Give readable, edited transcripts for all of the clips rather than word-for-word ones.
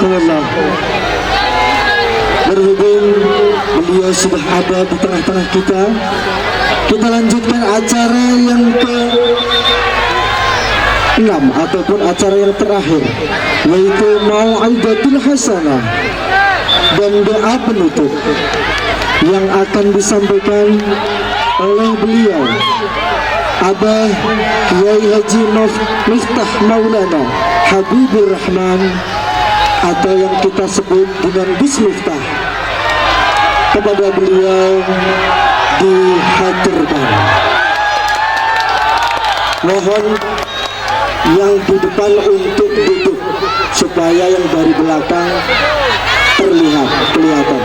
Azakumullah. Berhubung beliau sudah ada di tengah-tengah kita, kita lanjutkan acara yang ke-6 ataupun acara yang terakhir, yaitu Mau'izatul Hasanah dan doa penutup yang akan disampaikan oleh beliau Abah Kiai Haji Miftah Maulana Habibur Rahman, atau yang kita sebut dengan Gus Miftah. Kepada beliau dihaturkan. Mohon yang di depan untuk duduk supaya yang dari belakang kelihatan.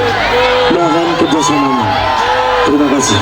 Mohon kerjasamanya. Terima kasih.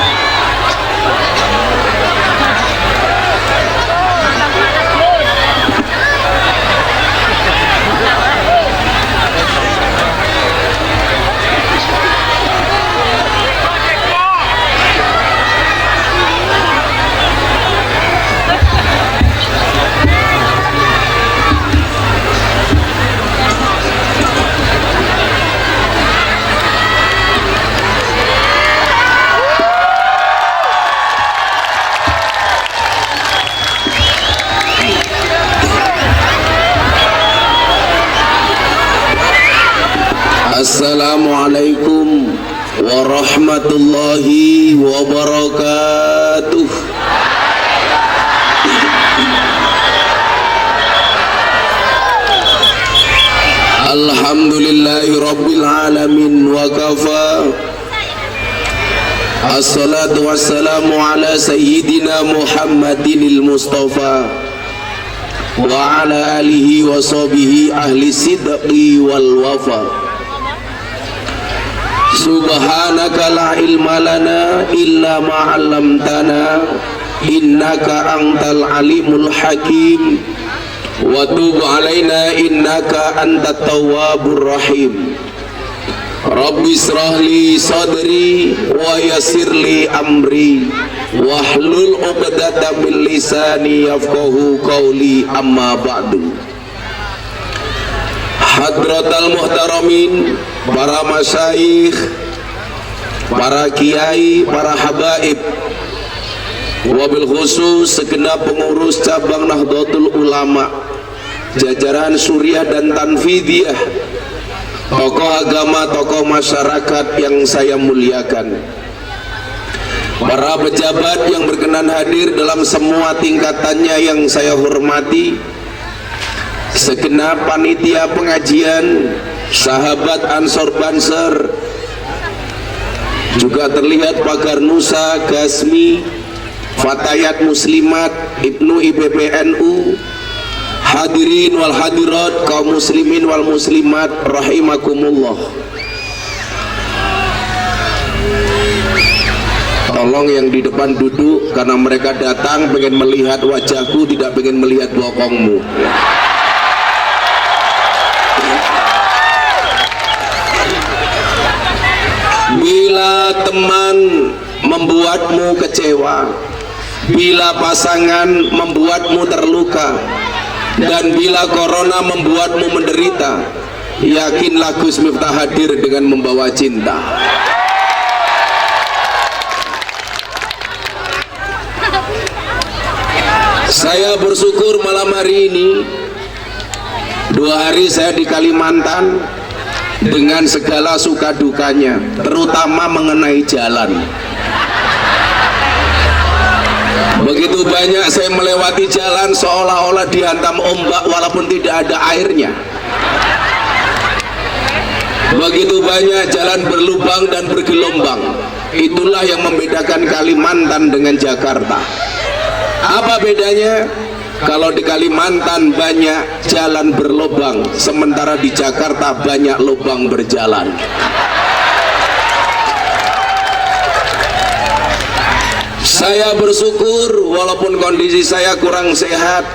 Assalamualaikum warahmatullahi wabarakatuh. Alhamdulillahi rabbil alamin wa kafa. Assalatu wassalamu ala sayyidina Muhammadinil Mustafa wa ala alihi wa sahbihi ahli sidqi wal wafa. Subhanaka la ilma lana illa ma 'allamtana innaka antal alimul hakim wa tub alaina innaka antat tawwabur rahim. Rabbi israh li sadri wa yassir li amri wahlul 'uqdatam min lisani yafqahu qawli, amma ba'du. Hadratal muhtaramin, para masyayikh, para kiai, para habaib, wabil khusus segenap pengurus cabang Nahdlatul Ulama, jajaran Suriah dan Tanfidiyah, tokoh agama, tokoh masyarakat yang saya muliakan, para pejabat yang berkenan hadir dalam semua tingkatannya yang saya hormati, segenap panitia pengajian, sahabat Ansor Banser, juga terlihat Pagar Nusa, Gasmi, Fatayat Muslimat, Ibnu IPPNU, hadirin wal hadirat, kaum muslimin wal muslimat rahimakumullah. Tolong yang di depan duduk, karena mereka datang pengen melihat wajahku, tidak pengen melihat bokongmu. Bila teman membuatmu kecewa, bila pasangan membuatmu terluka, dan bila corona membuatmu menderita, yakinlah Gus Miftah hadir dengan membawa cinta. Saya bersyukur malam hari ini, 2 hari saya di Kalimantan dengan segala suka dukanya, terutama mengenai jalan. Begitu banyak saya melewati jalan seolah-olah dihantam ombak walaupun tidak ada airnya. Begitu banyak jalan berlubang dan bergelombang. Itulah yang membedakan Kalimantan dengan Jakarta. Apa bedanya? Kalau di Kalimantan banyak jalan berlubang, sementara di Jakarta banyak lubang berjalan. Saya bersyukur walaupun kondisi saya kurang sehat,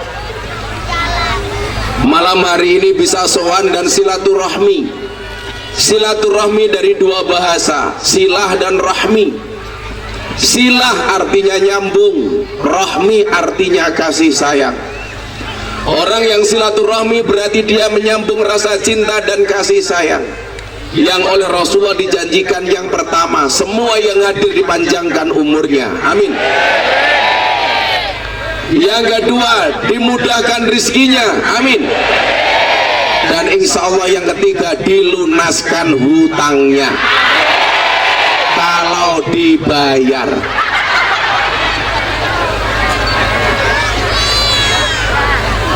malam hari ini bisa sowan dan silaturahmi. Silaturahmi dari 2 bahasa, silah dan rahmi. Silah artinya nyambung, rahmi artinya kasih sayang. Orang yang silaturahmi berarti dia menyambung rasa cinta dan kasih sayang yang oleh Rasulullah dijanjikan. Yang pertama, semua yang hadir dipanjangkan umurnya, amin. Yang kedua, dimudahkan rizkinya, amin. Dan insya Allah yang ketiga, dilunaskan hutangnya kalau dibayar.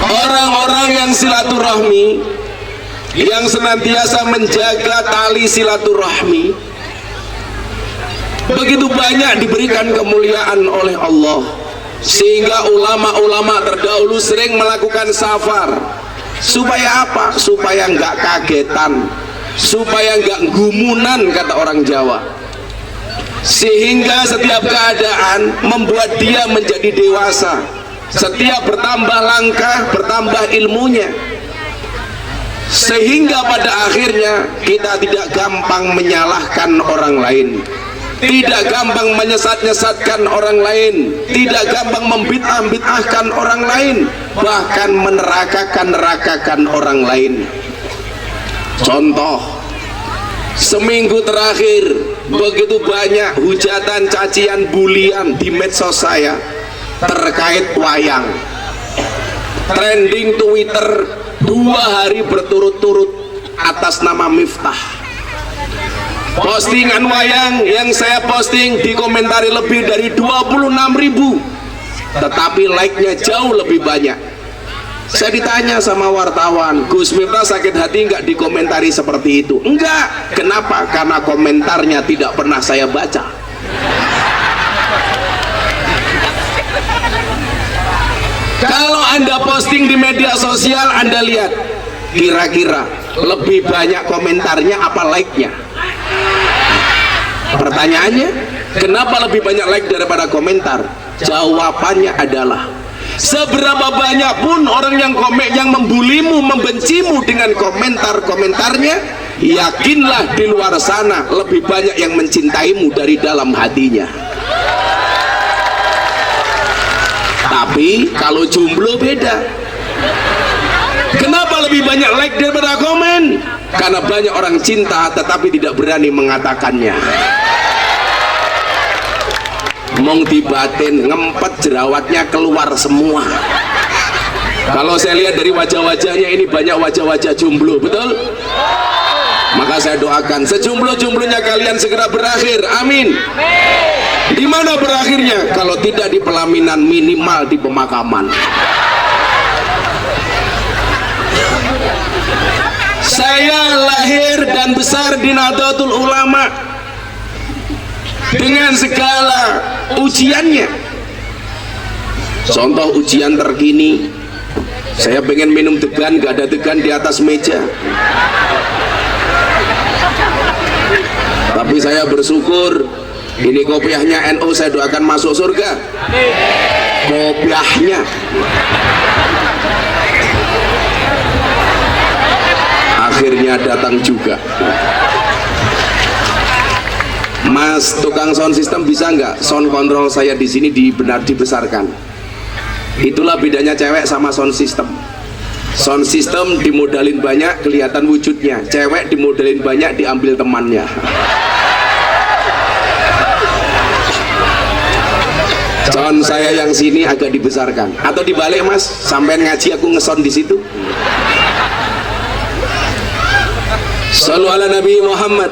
Orang-orang yang silaturahmi, yang senantiasa menjaga tali silaturahmi, begitu banyak diberikan kemuliaan oleh Allah, sehingga ulama-ulama terdahulu sering melakukan safar. Supaya apa? Supaya nggak kagetan, supaya nggak gumunan, kata orang Jawa, sehingga setiap keadaan membuat dia menjadi dewasa. Setiap bertambah langkah, bertambah ilmunya, sehingga pada akhirnya kita tidak gampang menyalahkan orang lain, tidak gampang menyesat-nyesatkan orang lain, tidak gampang membid'ah-bid'ahkan orang lain, bahkan menerakakan orang lain. Contoh, seminggu terakhir begitu banyak hujatan, cacian, bulian di medsos saya terkait wayang. Trending Twitter 2 hari berturut-turut atas nama Miftah. Postingan wayang yang saya posting dikomentari lebih dari 26.000, tetapi like-nya jauh lebih banyak. Saya ditanya sama wartawan, Gus Miftah sakit hati nggak dikomentari seperti itu? Enggak. Kenapa? Karena komentarnya tidak pernah saya baca. Kalau Anda posting di media sosial, Anda lihat kira-kira lebih banyak komentarnya apa like-nya? Pertanyaannya, kenapa lebih banyak like daripada komentar? Jawabannya adalah, seberapa banyak pun orang yang membulimu, membencimu dengan komentar-komentarnya, yakinlah di luar sana lebih banyak yang mencintaimu dari dalam hatinya. Tapi kalau jomblo beda. Kenapa lebih banyak like daripada komen? Karena banyak orang cinta tetapi tidak berani mengatakannya. Mong dibatin, ngempet, jerawatnya keluar semua. Kalau saya lihat dari wajah-wajahnya ini banyak wajah-wajah jomblo, betul? Maka saya doakan sejomblo-jomblonya kalian segera berakhir, amin. Di mana berakhirnya? Kalau tidak di pelaminan, minimal di pemakaman. Saya lahir dan besar di Nahdlatul Ulama dengan segala ujiannya. Contoh ujian terkini, saya pengen minum degan, gak ada degan di atas meja. Tapi saya bersyukur, ini kopiahnya NU, saya doakan masuk surga. Kopiahnya. Akhirnya datang juga. Mas tukang sound system, bisa nggak sound control saya di sini dibesarkan? Itulah bedanya cewek sama sound system. Sound system dimodalin banyak, kelihatan wujudnya. Cewek dimodalin banyak, diambil temannya. Sound saya yang sini agak dibesarkan. Atau dibalik mas, sampai ngaji aku ngesound di situ. Shallu ala Nabi Muhammad.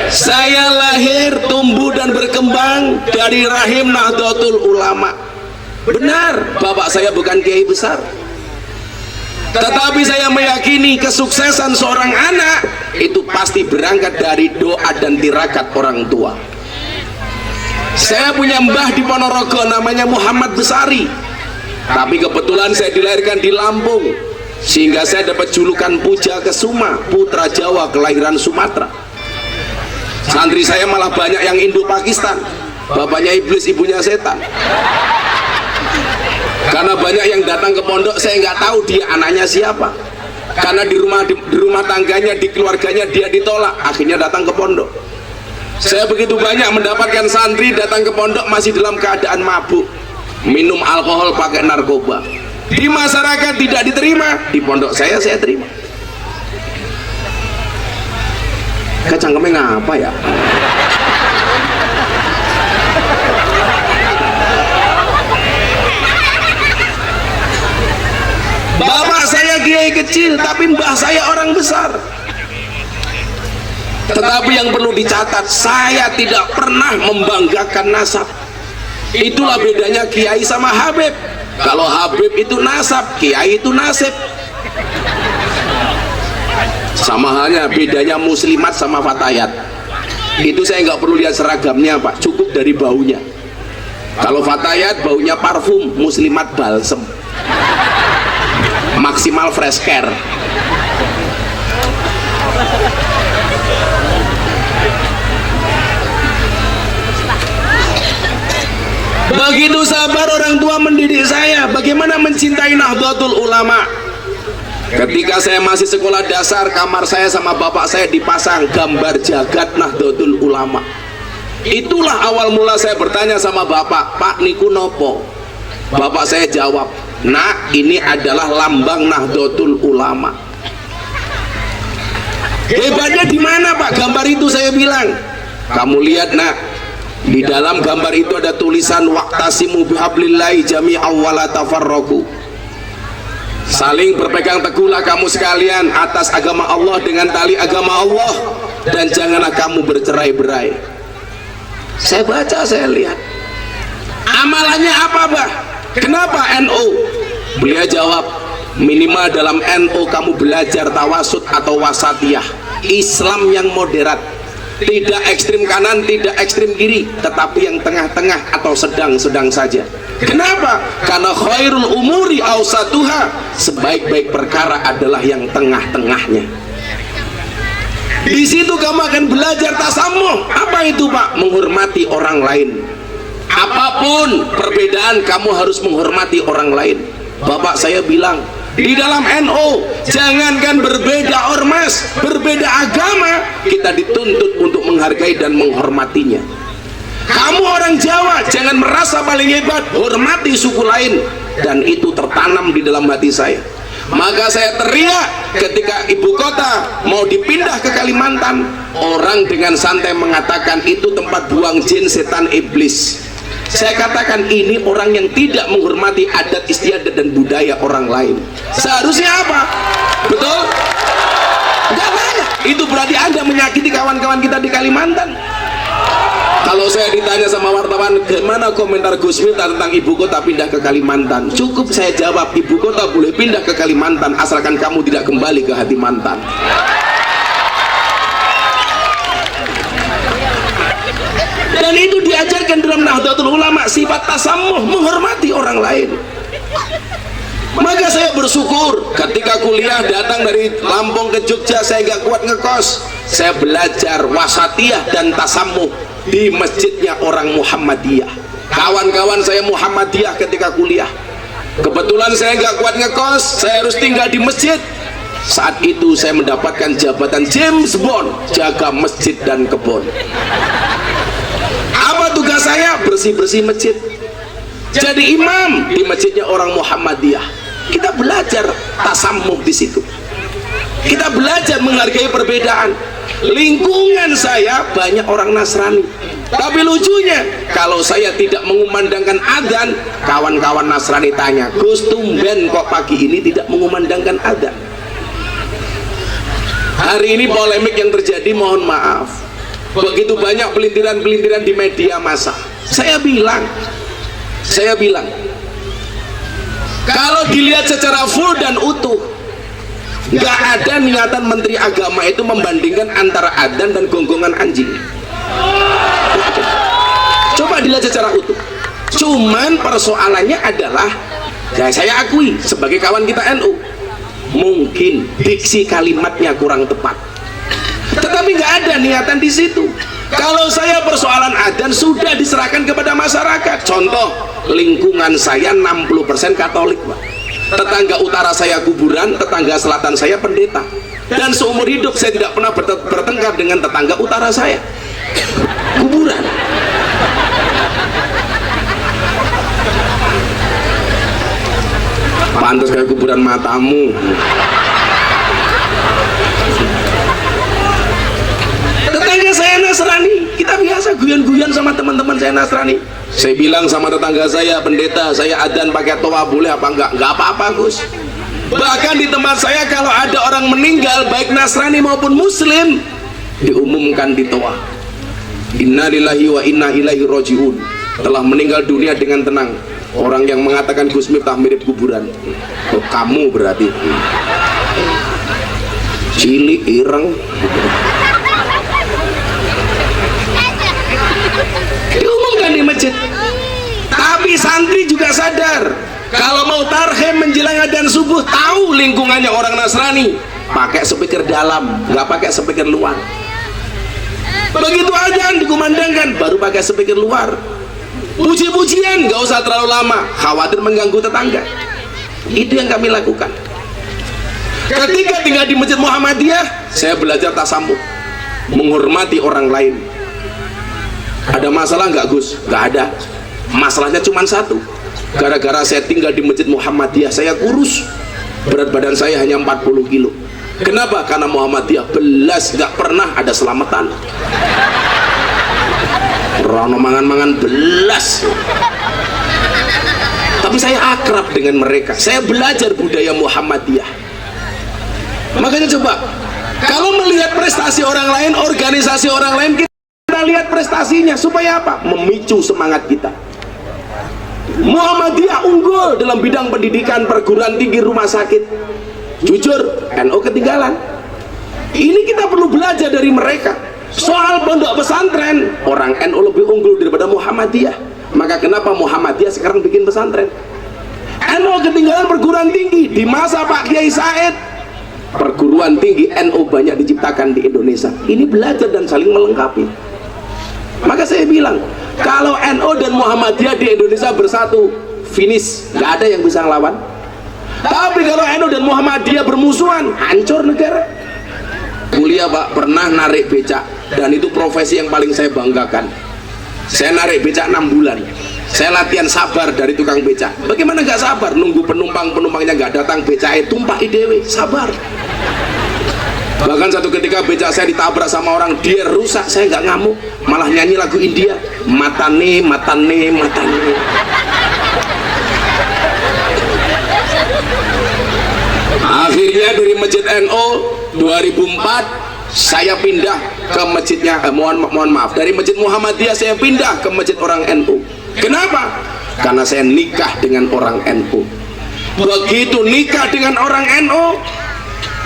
Saya lahir, tumbuh dan berkembang dari rahim Nahdlatul Ulama. Benar, bapak saya bukan kiai besar, tetapi saya meyakini kesuksesan seorang anak itu pasti berangkat dari doa dan tirakat orang tua. Saya punya mbah di Ponorogo namanya Muhammad Besari, tapi kebetulan saya dilahirkan di Lampung, sehingga saya dapat julukan Puja Kesuma, putra Jawa kelahiran Sumatera. Santri saya malah banyak yang Indo-Pakistan, bapaknya iblis, ibunya setan. Karena banyak yang datang ke pondok, saya nggak tahu dia anaknya siapa. Karena di rumah tangganya, di keluarganya dia ditolak, akhirnya datang ke pondok. Saya begitu banyak mendapatkan santri datang ke pondok masih dalam keadaan mabuk, minum alkohol, pakai narkoba. di masyarakat tidak diterima, di pondok saya terima. Kecangkemnya ngapa ya? Bapak saya kiai kecil, tapi mbah saya orang besar. Tetapi yang perlu dicatat, saya tidak pernah membanggakan nasab. Itulah bedanya kiai sama habib. Kalau habib itu nasab, kiai itu nasib. Sama halnya bedanya muslimat sama fatayat. Itu saya nggak perlu lihat seragamnya Pak, cukup dari baunya. Kalau fatayat baunya parfum, muslimat balsem, maksimal fresh care. Begitu sabar orang tua mendidik saya bagaimana mencintai Nahdlatul Ulama. Ketika saya masih sekolah dasar, kamar saya sama bapak saya dipasang gambar jagat Nahdlatul Ulama. Itulah awal mula saya bertanya sama bapak, Pak niku nopo? Bapak saya jawab, nak, ini adalah lambang Nahdlatul Ulama. Hebatnya di mana Pak gambar itu? Saya bilang, kamu lihat nak, di dalam gambar itu ada tulisan waqtasimu bihablillahi jami'an wa la tafarraqu. Saling berpegang teguhlah kamu sekalian atas agama Allah dengan tali agama Allah, dan janganlah kamu bercerai-berai. Saya baca, saya lihat amalannya apa bah? Kenapa NU? Beliau jawab, minimal dalam NU kamu belajar tawasud atau wasatiyah, Islam yang moderat, tidak ekstrim kanan, tidak ekstrim kiri, tetapi yang tengah-tengah atau sedang-sedang saja. Kenapa? Karena khairul umuri awsatuha, sebaik-baik perkara adalah yang tengah-tengahnya. Di situ kamu akan belajar tasamuh. Apa itu Pak? Menghormati orang lain. Apapun perbedaan, kamu harus menghormati orang lain. Bapak saya bilang, di dalam NU jangankan berbeda ormas, berbeda agama, kita dituntut untuk menghargai dan menghormatinya. Kamu orang Jawa, jangan merasa paling hebat, hormati suku lain. Dan itu tertanam di dalam hati saya. Maka saya teriak ketika ibu kota mau dipindah ke Kalimantan, orang dengan santai mengatakan itu tempat buang jin, setan, iblis. Saya katakan ini orang yang tidak menghormati adat istiadat dan budaya orang lain. Seharusnya apa? Betul? Enggak banyak. Itu berarti Anda menyakiti kawan-kawan kita di Kalimantan. Kalau saya ditanya sama wartawan, gimana komentar Gus Miftah tentang ibu kota pindah ke Kalimantan? Cukup saya jawab, ibu kota boleh pindah ke Kalimantan asalkan kamu tidak kembali ke hati mantan. Dan itu diajarkan dalam Nahdlatul Ulama, sifat tasamuh, menghormati orang lain. Maka saya bersyukur ketika kuliah datang dari Lampung ke Jogja, saya gak kuat ngekos. Saya belajar wasatiyah dan tasamuh di masjidnya orang Muhammadiyah. Kawan-kawan saya Muhammadiyah ketika kuliah. Kebetulan saya gak kuat ngekos, saya harus tinggal di masjid. Saat itu saya mendapatkan jabatan James Bond, jaga masjid dan kebun. Apa tugas saya? Bersih-bersih masjid. Jadi imam di masjidnya orang Muhammadiyah. Kita belajar tasamuh di situ. Kita belajar menghargai perbedaan. Lingkungan saya banyak orang Nasrani. Tapi lucunya, kalau saya tidak mengumandangkan adzan, kawan-kawan Nasrani tanya, Gus, tumben kok pagi ini tidak mengumandangkan adzan? Hari ini polemik yang terjadi, mohon maaf, begitu banyak pelintiran-pelintiran di media massa. Saya bilang, kalau dilihat secara full dan utuh, nggak ada niatan Menteri Agama itu membandingkan antara adzan dan gonggongan anjing. Coba dilihat secara utuh. Cuman persoalannya adalah, ya saya akui sebagai kawan kita NU, mungkin diksi kalimatnya kurang tepat. Tetapi nggak ada niatan di situ. Kalau saya persoalan adzan sudah diserahkan kepada masyarakat. Contoh, lingkungan saya 60% Katolik, Pak. Tetangga utara saya kuburan, tetangga selatan saya pendeta. Dan seumur hidup saya tidak pernah bertengkar dengan tetangga utara saya, kuburan. Pantas kayak kuburan matamu. Tetangga saya Nasrani, kita biasa guyon-guyon sama teman-teman saya Nasrani. Saya bilang sama tetangga saya, pendeta, saya adzan pakai toa boleh apa enggak? Enggak apa-apa, Gus. Bahkan di tempat saya kalau ada orang meninggal baik Nasrani maupun Muslim diumumkan di toa, inna lillahi wa inna ilaihi rojiun, telah meninggal dunia dengan tenang. Orang yang mengatakan Gus Miftah mirip kuburan, oh, kamu berarti cilik ireng. Diumumkan di masjid. Tapi santri juga sadar kalau mau tarhem menjelang adzan subuh, tahu lingkungannya orang Nasrani, pakai speaker dalam, nggak pakai speaker luar. Begitu adzan dikumandangkan, baru pakai speaker luar. Puji-pujian nggak usah terlalu lama, khawatir mengganggu tetangga. Itu yang kami lakukan. Ketika tinggal di Masjid Muhammadiyah, saya belajar tasamuh, menghormati orang lain. Ada masalah nggak, Gus? Nggak ada. Masalahnya cuma satu. Gara-gara saya tinggal di Masjid Muhammadiyah, saya kurus. Berat badan saya hanya 40 kilo. Kenapa? Karena Muhammadiyah belas nggak pernah ada selamatan. Rono mangan-mangan belas. Tapi saya akrab dengan mereka. Saya belajar budaya Muhammadiyah. Makanya coba, kalau melihat prestasi orang lain, organisasi orang lain, kita lihat prestasinya supaya apa? Memicu semangat kita. Muhammadiyah unggul dalam bidang pendidikan, perguruan tinggi, rumah sakit. Jujur, NU ketinggalan. Ini kita perlu belajar dari mereka. Soal pondok pesantren, orang NU lebih unggul daripada Muhammadiyah. Maka kenapa Muhammadiyah sekarang bikin pesantren? NU ketinggalan perguruan tinggi. Di masa Pak Kiai Said, perguruan tinggi NU banyak diciptakan di Indonesia. Ini belajar dan saling melengkapi. Maka saya bilang, kalau NU dan Muhammadiyah di Indonesia bersatu, finish, nggak ada yang bisa ngelawan. Tapi kalau NU dan Muhammadiyah bermusuhan, hancur negara. Kuliah Pak, pernah narik becak, dan itu profesi yang paling saya banggakan. Saya narik becak 6 bulan. Saya latihan sabar dari tukang becak. Bagaimana nggak sabar? Nunggu penumpangnya nggak datang, becaknya tumpah idewe, sabar. Bahkan satu ketika becak saya ditabrak sama orang, dia rusak, saya nggak ngamuk, malah nyanyi lagu India, matane matane matane. Akhirnya dari Masjid NU 2004 saya pindah ke masjidnya, mohon maaf, dari Masjid Muhammadiyah saya pindah ke masjid orang NU. Kenapa? Karena saya nikah dengan orang NU. Begitu nikah dengan orang NU,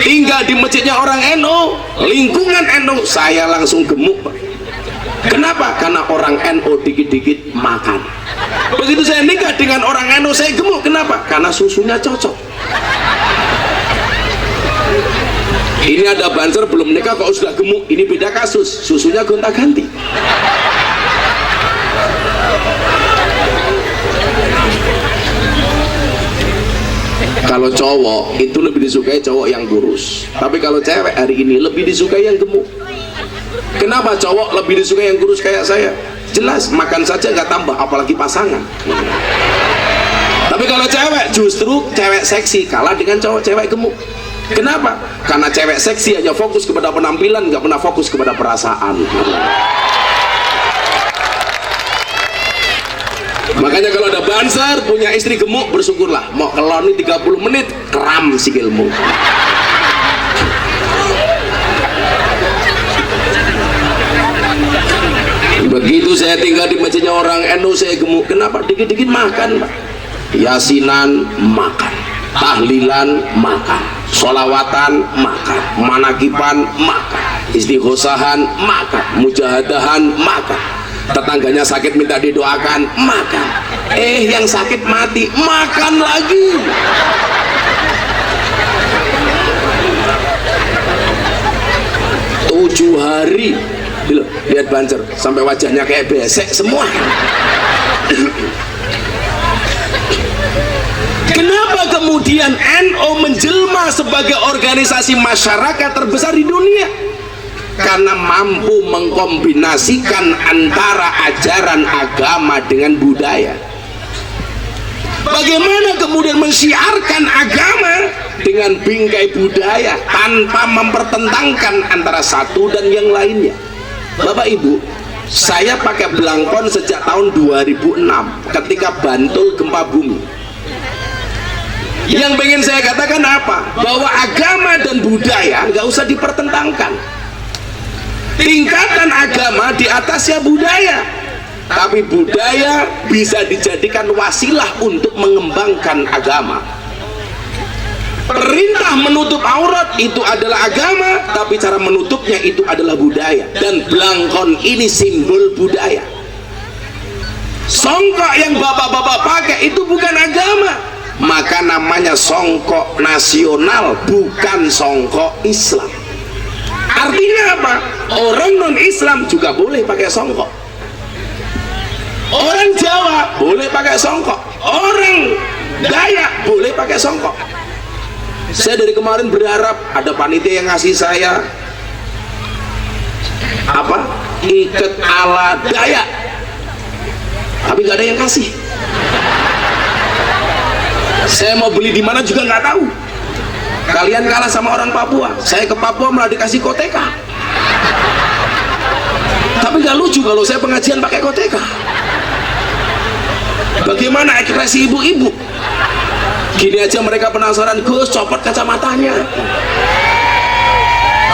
tinggal di masjidnya orang NU, lingkungan NU, saya langsung gemuk. Kenapa? Karena orang NU dikit-dikit makan. Begitu saya nikah dengan orang NU, saya gemuk. Kenapa? Karena susunya cocok. Ini ada banser belum nikah kok sudah gemuk, ini beda kasus, susunya gonta-ganti. Kalau cowok itu lebih disukai cowok yang kurus, tapi kalau cewek hari ini lebih disukai yang gemuk. Kenapa cowok lebih disukai yang kurus kayak saya? Jelas, makan saja nggak tambah, apalagi pasangan. Tapi kalau cewek, justru cewek seksi kalah dengan cewek gemuk. Kenapa? Karena cewek seksi hanya fokus kepada penampilan, nggak pernah fokus kepada perasaan. Makanya kalau ada banser punya istri gemuk, bersyukurlah. Mau keloni 30 menit kram sikilmu. Begitu saya tinggal di masjidnya orang NU, saya gemuk. Kenapa? Dikit-dikit makan, Pak. Yasinan makan, tahlilan makan, sholawatan makan, manakiban makan, istighosahan makan, mujahadahan makan. Tetangganya sakit minta didoakan makan. Yang sakit mati makan lagi. Tujuh hari lihat banser sampai wajahnya kayak besek semua. Kenapa kemudian NU menjelma sebagai organisasi masyarakat terbesar di dunia? Karena mampu mengkombinasikan antara ajaran agama dengan budaya. Bagaimana kemudian mensiarkan agama dengan bingkai budaya tanpa mempertentangkan antara satu dan yang lainnya. Bapak Ibu, saya pakai belangkon sejak tahun 2006 ketika Bantul gempa bumi. Yang pengen saya katakan apa? Bahwa agama dan budaya nggak usah dipertentangkan. Tingkatan agama di atasnya budaya, tapi budaya bisa dijadikan wasilah untuk mengembangkan agama. Perintah menutup aurat itu adalah agama, tapi cara menutupnya itu adalah budaya. Dan belangkon ini simbol budaya. Songkok yang bapak-bapak pakai itu bukan agama, maka namanya songkok nasional, bukan songkok Islam. Artinya apa? Orang non-Islam juga boleh pakai songkok. Orang Jawa boleh pakai songkok. Orang Dayak boleh pakai songkok. Saya dari kemarin berharap ada panitia yang ngasih saya apa? Iket ala Dayak. Tapi nggak ada yang kasih. Saya mau beli di mana juga nggak tahu. Kalian kalah sama orang Papua. Saya ke Papua malah dikasih koteka. Tapi nggak lucu kalau saya pengajian pakai koteka. Bagaimana ekspresi ibu-ibu? Gini aja mereka penasaran, Gus copot kacamatanya.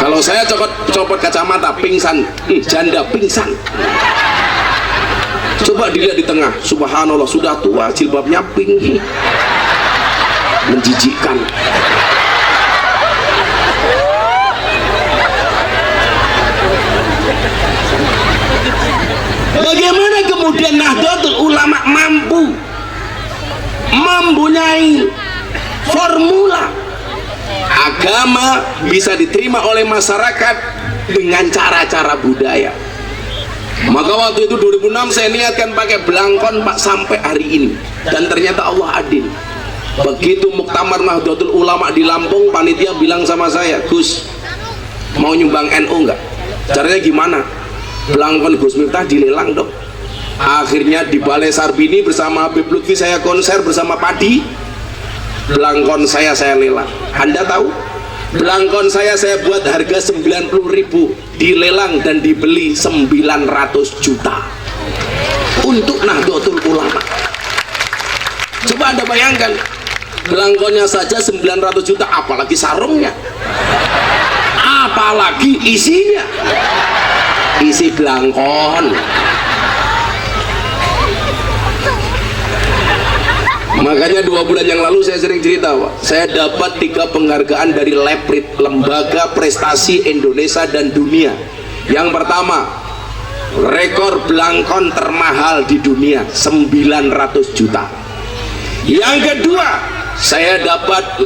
Kalau saya copot kacamata pingsan, janda pingsan. Coba dilihat di tengah, subhanallah sudah tua, jilbabnya pink, menjijikkan. Bagaimana kemudian Nahdlatul Ulama mempunyai formula agama bisa diterima oleh masyarakat dengan cara-cara budaya. Maka waktu itu 2006 saya niatkan pakai belangkon Pak sampai hari ini, dan ternyata Allah adil. Begitu muktamar Nahdlatul Ulama di Lampung, panitia bilang sama saya, Gus mau nyumbang NU enggak? Caranya gimana? Belangkon Gus Miftah dilelang dong. Akhirnya di Balai Sarbini bersama Habib Lutfi saya konser bersama Padi. Belangkon saya lelang. Anda tahu? Belangkon saya buat harga 90.000, dilelang dan dibeli 900 juta untuk Nahdlatul Ulama. Coba Anda bayangkan, belangkonnya saja 900 juta, apalagi sarungnya, apalagi isinya. Isi belangkon. Makanya 2 bulan yang lalu saya sering cerita, Pak, saya dapat 3 penghargaan dari LEPRID, Lembaga Prestasi Indonesia dan Dunia. Yang pertama, rekor belangkon termahal di dunia, 900 juta. Yang kedua, saya dapat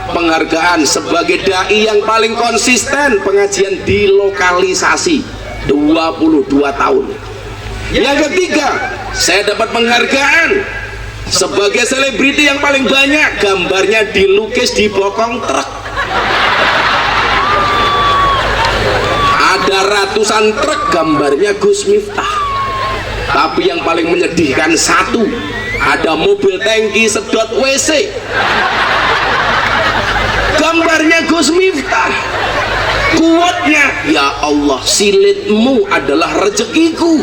penghargaan sebagai dai yang paling konsisten pengajian di lokalisasi, 22 tahun. Yang ketiga, saya dapat penghargaan sebagai selebriti yang paling banyak gambarnya dilukis di bokong truk. Ada ratusan truk gambarnya Gus Miftah. Tapi yang paling menyedihkan satu, ada mobil tangki sedot WC, gambarnya Gus Miftah. Kuatnya, ya Allah, silitmu adalah rezekiku.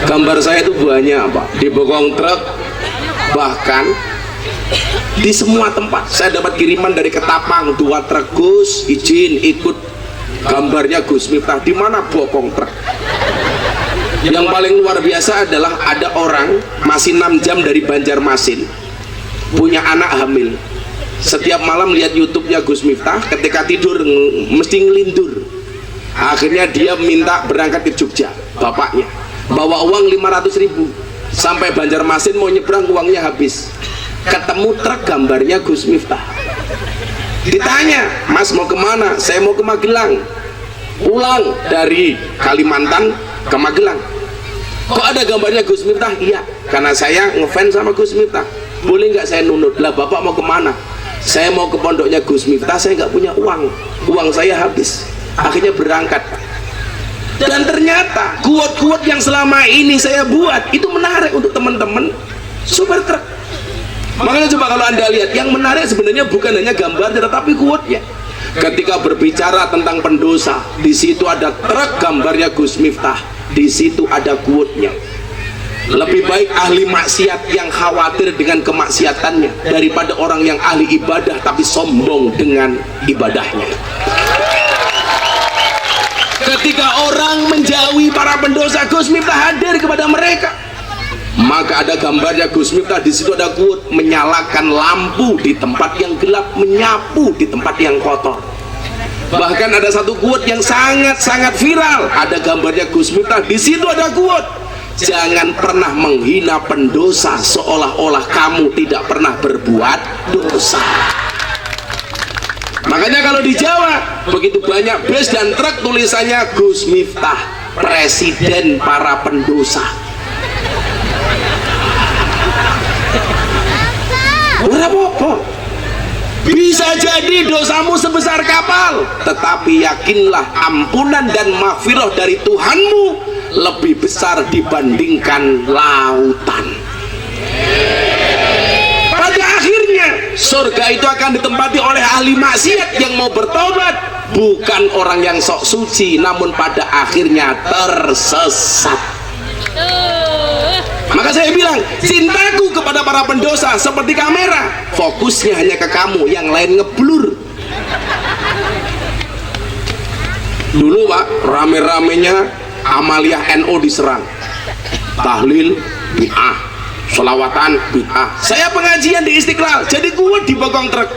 Gambar saya itu banyak, Pak, di bokong truk, bahkan di semua tempat. Saya dapat kiriman dari Ketapang, 2 truk, Gus izin ikut gambarnya Gus Miftah. Di mana bokong truk? Yang paling luar biasa adalah ada orang masih 6 jam dari Banjarmasin, punya anak hamil. Setiap malam lihat YouTube-nya Gus Miftah, ketika tidur mesti ngelindur. Akhirnya dia minta berangkat ke Jogja, bapaknya bawa uang 500.000, sampai Banjarmasin mau nyebrang uangnya habis. Ketemu truk gambarnya Gus Miftah. Ditanya, Mas mau kemana? Saya mau ke Magelang. Pulang dari Kalimantan ke Magelang. Kok ada gambarnya Gus Miftah? Iya, karena saya ngefans sama Gus Miftah. Boleh nggak saya nunut? Lah bapak mau kemana? saya mau ke pondoknya Gus Miftah, saya nggak punya uang saya habis, akhirnya berangkat. Dan ternyata quote-quote yang selama ini saya buat itu menarik untuk teman-teman super truk. Makanya coba kalau anda lihat, yang menarik sebenarnya bukan hanya gambarnya tetapi quote-nya. Ketika berbicara tentang pendosa, di situ ada truk gambarnya Gus Miftah, di situ ada quote-nya. Lebih baik ahli maksiat yang khawatir dengan kemaksiatannya daripada orang yang ahli ibadah tapi sombong dengan ibadahnya. Ketika orang menjauhi para pendosa, Gus Miftah hadir kepada mereka. Maka ada gambarnya Gus Miftah, di situ ada quote, menyalakan lampu di tempat yang gelap, menyapu di tempat yang kotor. Bahkan ada satu quote yang sangat-sangat viral, ada gambarnya Gus Miftah, di situ ada quote, jangan pernah menghina pendosa seolah-olah kamu tidak pernah berbuat dosa. Makanya kalau di Jawa begitu banyak bus dan truk tulisannya Gus Miftah, presiden para pendosa. Berapa? Bisa jadi dosamu sebesar kapal, tetapi yakinlah ampunan dan maghfirah dari Tuhanmu lebih besar dibandingkan lautan. Pada akhirnya surga itu akan ditempati oleh ahli maksiat yang mau bertobat, bukan orang yang sok suci, namun pada akhirnya tersesat. Maka saya bilang, cintaku kepada para pendosa seperti kamera, fokusnya hanya ke kamu, yang lain ngeblur. Dulu Pak, rame-ramenya Amaliyah NU diserang, tahlil bid'ah, selawatan bid'ah. Saya pengajian di Istiqlal, jadi kuat di bokong truk,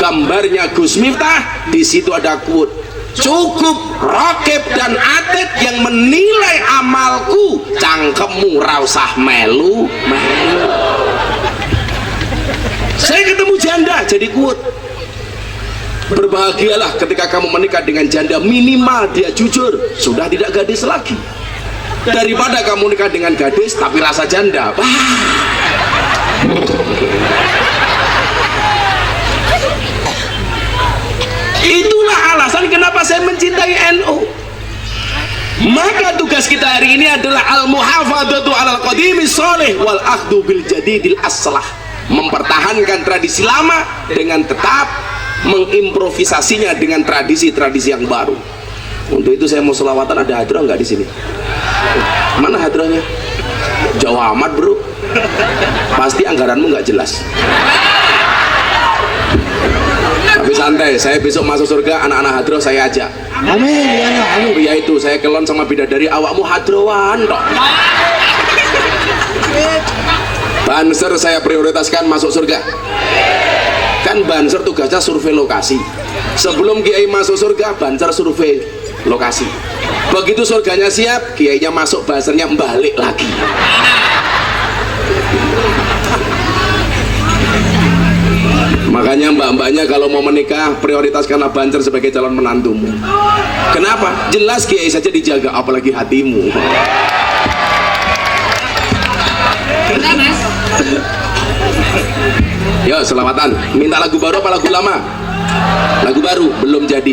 gambarnya Gus Miftah, di situ ada quote, cukup Rakib dan Atid yang menilai amalku, cangkemmu rausah melu. Saya ketemu janda, jadi quote, berbahagialah ketika kamu menikah dengan janda, minimal dia jujur, sudah tidak gadis lagi, daripada kamu nikah dengan gadis tapi rasa janda. Itulah alasan kenapa saya mencintai NU. Maka tugas kita hari ini adalah al-muhafadzatu alal qadimis sholih wal akhdhu bil jadidil aslah, mempertahankan tradisi lama dengan tetap mengimprovisasinya dengan tradisi-tradisi yang baru. Untuk itu saya mau selawatan, ada hadroh nggak di sini? Mana hadrohnya? Jauh amat bro, pasti anggaranmu nggak jelas. Tapi santai, saya besok masuk surga, anak-anak hadroh saya ajak. Amin ya amin. Ya itu, saya kelon sama bidadari, awakmu hadrowan toh. Banser saya prioritaskan masuk surga. Kan Banser tugasnya survei lokasi. Sebelum kiai masuk surga, Banser survei lokasi. Begitu surganya siap, kiainya masuk, Bansernya balik lagi. Makanya mbak-mbaknya kalau mau menikah, prioritaskanlah Banser sebagai calon menantumu. Kenapa? Jelas kiai saja dijaga, apalagi hatimu. Yo selawatan, minta lagu baru apa lagu lama? Lagu baru, belum jadi.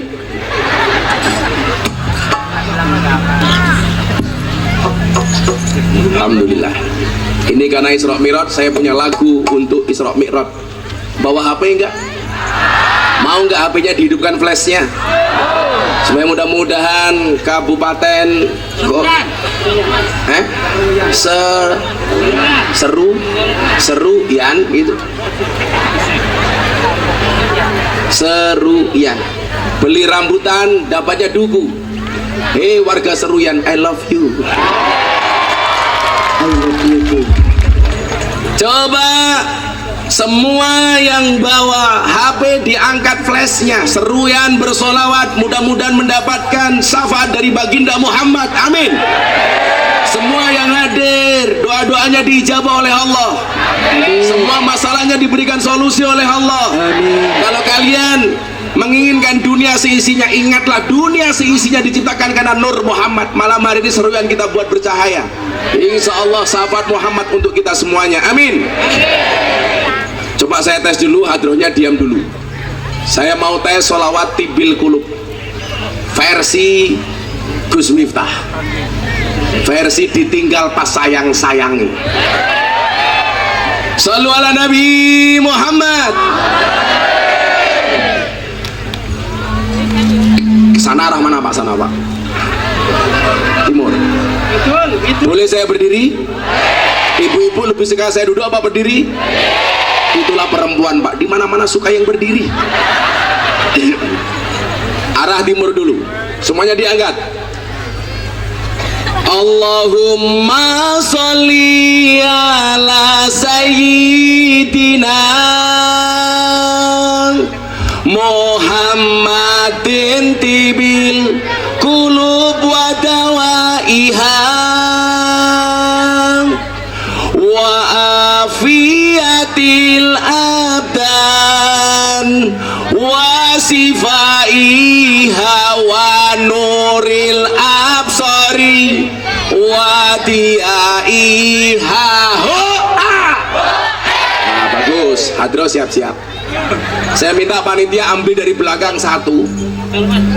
Alhamdulillah. Ini karena Isra Mi'raj, saya punya lagu untuk Isra Mi'raj. Bawa HP enggak? Mau enggak HP-nya dihidupkan flashnya? Supaya mudah-mudahan kabupaten Seruyan gitu. Seruyan. Beli rambutan dapatnya duku. Hei warga Seruyan, I love you. I love you too. Coba semua yang bawa HP diangkat flashnya, Seruyan bersolawat, mudah-mudahan mendapatkan syafaat dari baginda Muhammad. Amin. Semua yang hadir, doa-doanya diijabah oleh Allah. Semua masalahnya diberikan solusi oleh Allah. Kalau kalian menginginkan dunia seisinya, ingatlah dunia seisinya diciptakan karena Nur Muhammad. Malam hari ini Seruyan kita buat bercahaya. Insya Allah syafaat Muhammad untuk kita semuanya. Amin. Coba Coba saya tes dulu, hadrohnya diam dulu. Saya mau tes sholawat tibil kulub versi Gus Miftah, versi ditinggal pas sayang-sayangi. Shallu ala Nabi Muhammad. Sana arah mana Pak? Sana Pak, timur. Boleh saya berdiri? Ibu-ibu lebih suka saya duduk apa berdiri? Itulah perempuan Pak, di mana-mana suka yang berdiri. Arah timur dulu, semuanya diangkat. Allahumma sholli ala sayyidina Muhammadin tibil kulub wa dawaiha wa afiyatil abdan wa sifaiha wa nuril absari wa diaiha. Nah, bagus. Hadro siap-siap. Saya minta panitia ambil dari belakang satu.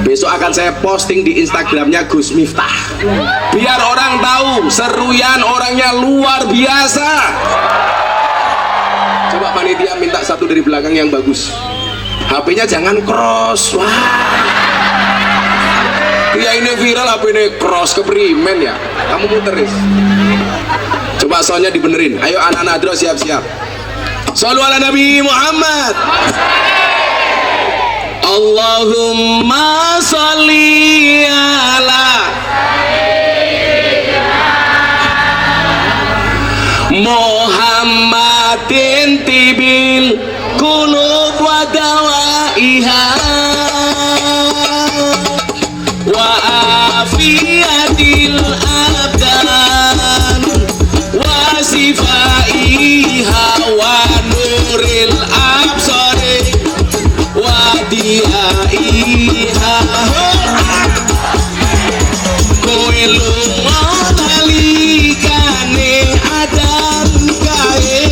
Besok akan saya posting di Instagramnya Gus Miftah, biar orang tahu seruyan orangnya luar biasa. Coba panitia minta satu dari belakang yang bagus. HP-nya jangan cross. Wah, dia ini viral, HP ini cross keprimen ya. Kamu muteris. Coba soalnya dibenerin. Ayo anak-anak Hadro siap-siap. Shallu ala Nabi Muhammad. Allahumma sholli ala Muhammadin tibil kulub wa dawaiha wa afiyatil abdan wa sifaiha wa nuril absari wa diaiha. Kowe lunga nalikane adan kae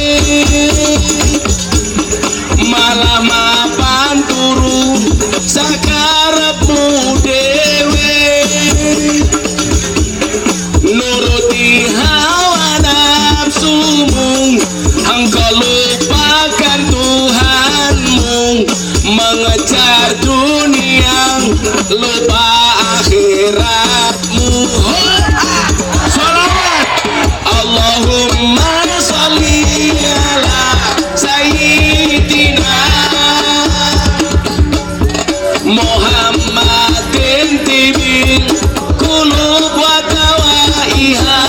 malah mapan turu sakarepmu dewe nuruti hawa nafsumu engkau lupakan Tuhanmu mengejar dunia lupa akhiratmu. Salawat Allahumma sholli ala sayyidina Muhammadin tibil kulub wa dawaiha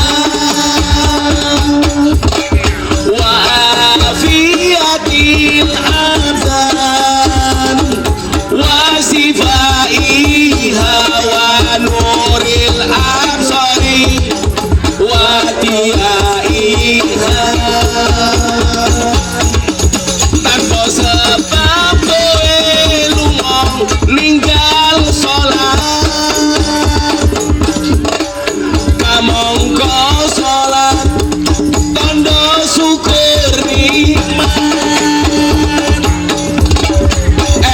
wa afiyatil abdan wa sifaiha wa nuril absari wa diaiha. Tanpa sebab kowe lunga ninggal sholat, kamangka sholat tanda syukur nikmat.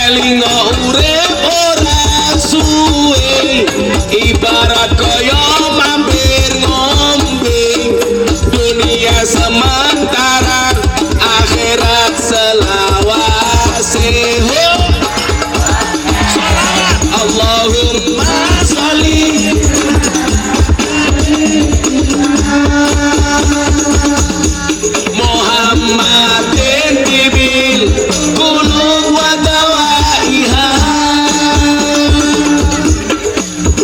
Elingo urip ora suwe ibarat kaya mampir ngombe, dunia sementara akhirat selawase. Allahumma sholli Muhammadin tibil kulub wa dawaiha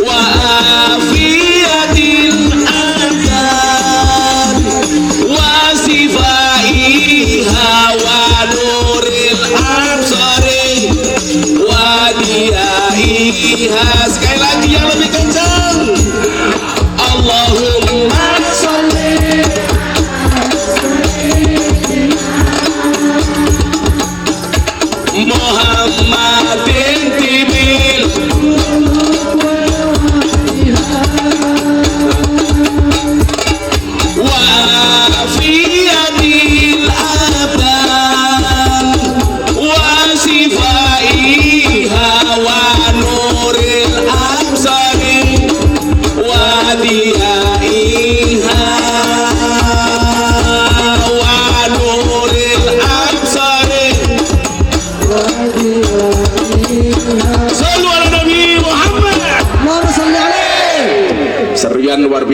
wa afiyatil abdan wa sifat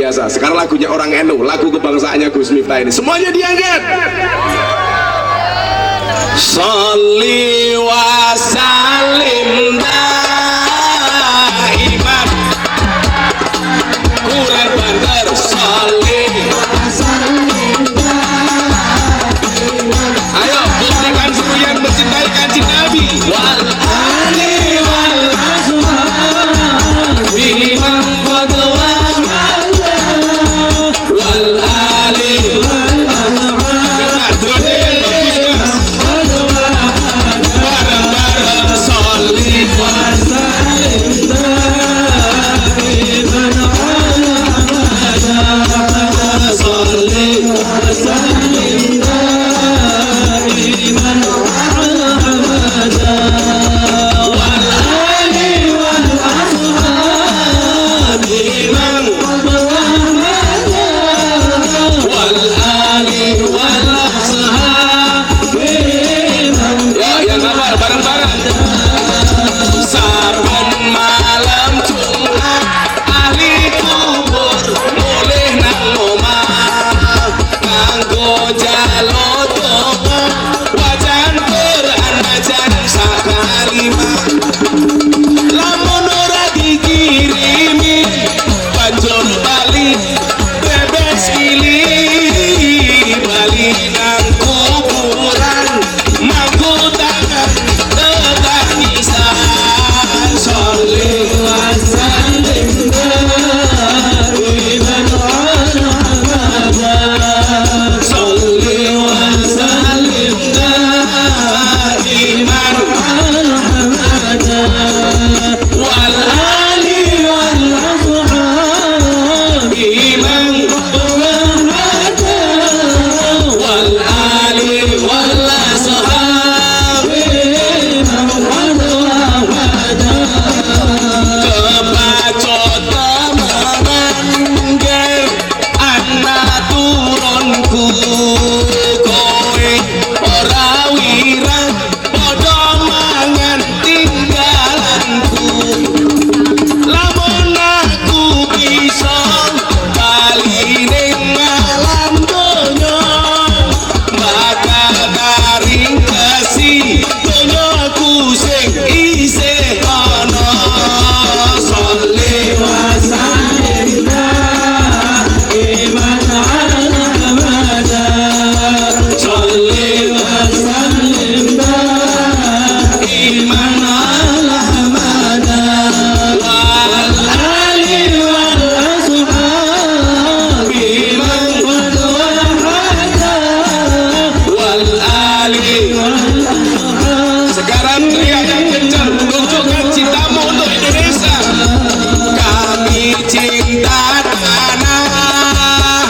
biasa. Sekarang lagunya orang NU, lagu kebangsaannya Gus Miftah ini, semuanya diangkat. Sholli wa sallim daiman, kurang banter. Sholli wa sallim daiman, ayo buktikan seru yang mencintai kanjeng Nabi. Wal ali wal ashab biman qadwa wal ali wal ashab. Sholli wa sallim daiman ala sholli wa sallim daiman ala wal ali wal ashab biman wal ali wal ashab biman. Ya, yang hafal bareng-bareng. Saben malam Jumat ahli kubur mulih nang omah nganggo jaluk donga wajan Quran wajan sakalimah. Lamun ora dikirimi banjur bali bebes pilih bali nang kuburan mangku tangan tetap nisan. Sholli wa sallim daiman ala Muhammad. Sholli wa sallim daiman ala Muhammad wal ali wal ashab biman Muhammad wal ali wal ashab biman Muhammad. Kebacot temenan ger anak turunku, kowe ora wirang padha mangan tinggalanku. Lamun aku bisa bali ning alam donya bakal garing kasih donyaku sing isih ana. Sholli wa sallim daiman ala Muhammad. Sholli wa sallim daiman ala Muhammad wal ali wal ashab biman qadwa wal ali wal ashab. Sekarang teriak yang kencang, tunjukkan cintamu untuk Indonesia. Kami cinta tanah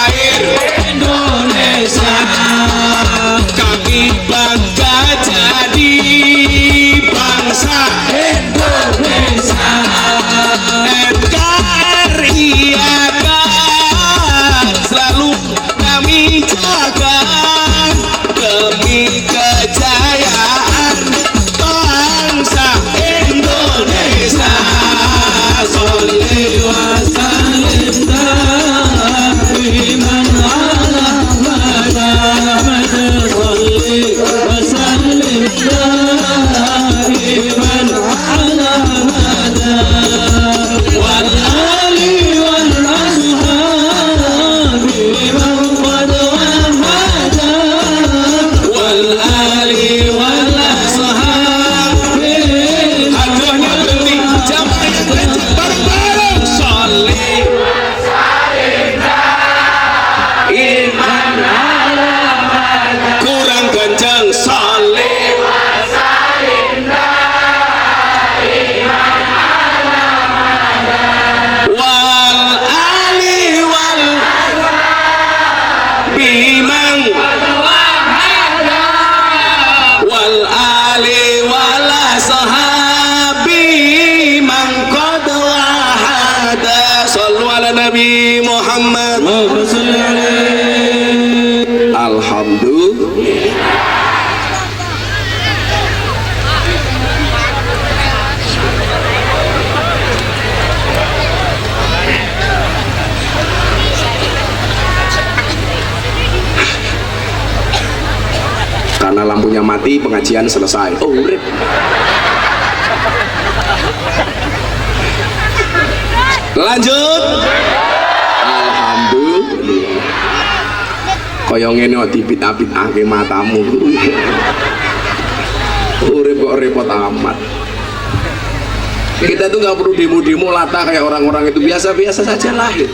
air Indonesia, kami bangga jadi bangsa Indonesia. NKRI akan selalu kami jaga demi kejayaan bangsa Indonesia. Sholli wa sallim daiman ala Muhammad. Sholli wa sallim daiman ala Muhammad wal ali wal ashab biman qadwa wal ali wal ashab. Aduhnya berhenti, jamaah yang kencang bareng-bareng. Sholli wa sallim daiman ala Muhammad. Kurang kencang. Sholli wa sallim daiman ala Muhammad wal ali wal ashab biman wal ali wal ashab biman qad wahada. Shallu ala Nabi Muhammad. Alhamdulillah. karena lampunya mati, pengajian selesai. Oh, urip. Lanjut. Alhamdulillah. Kaya ngene kok dipit-pitake matamu. Urip kok repot amat. Kita tuh nggak perlu demo-demo lata kayak orang-orang itu, biasa-biasa saja lahir.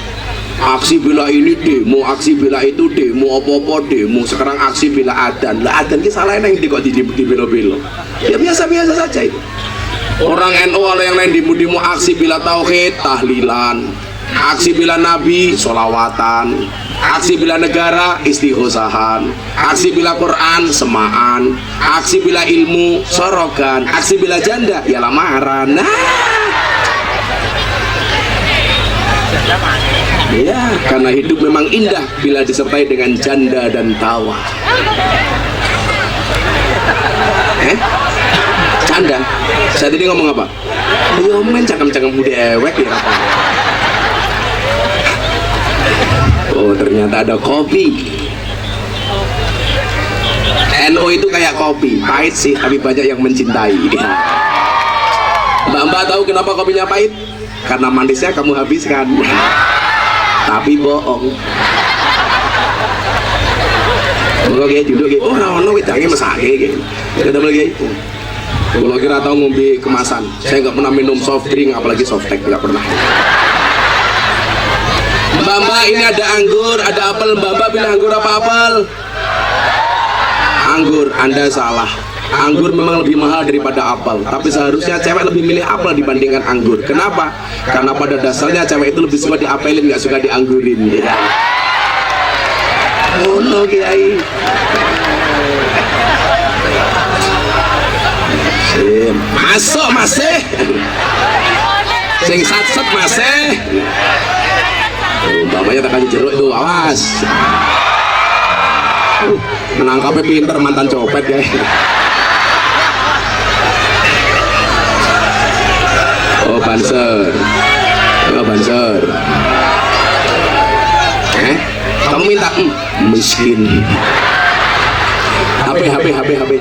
Aksi bela ini demo, aksi bela itu demo, apa-apa demo. Sekarang aksi bela adan. Lah adan ki salah yang kok di belo-belo. Ya biasa-biasa saja itu. Orang NU ada yang lain demo-demo aksi bela tauhid, tahlilan. Aksi bela nabi, sholawatan. Aksi bela negara, istighosahan. Aksi bela Quran, semaan. Aksi bela ilmu, sorogan. Aksi bela janda, ya lamaran. Nah, ya, karena hidup memang indah bila disertai dengan janda dan tawa. Canda? Saya tadi ngomong apa? Yo men, cakem-cakem budewek ya apa? Oh, ternyata ada kopi. NU itu kayak kopi, pahit sih, tapi banyak yang mencintai. Mbak tahu kenapa kopinya pahit? Karena manisnya kamu habiskan. Tapi bohong. Oke, duduk gitu. Oh, ono wedange mesake gitu. Kita lagi itu. Kalau kira tahu ngombe kemasan, saya nggak pernah minum soft drink, apalagi soft teh, nggak pernah. Mbak, ini ada anggur, ada apel. Mbak pilih anggur apa apel? Anggur. Anda salah. Anggur memang lebih mahal daripada apel, tapi seharusnya cewek lebih milih apel dibandingkan anggur. Kenapa? Karena pada dasarnya cewek itu lebih suka diapelin, nggak suka dianggurin. Ya. Oh no, Kiai. Masuk masih. Sing satset masih. Bapaknya tak kasih jeruk itu, awas. Menangkapnya pinter, mantan copet ya. Oh banser. Oh banser. Kamu minta miskin. HP.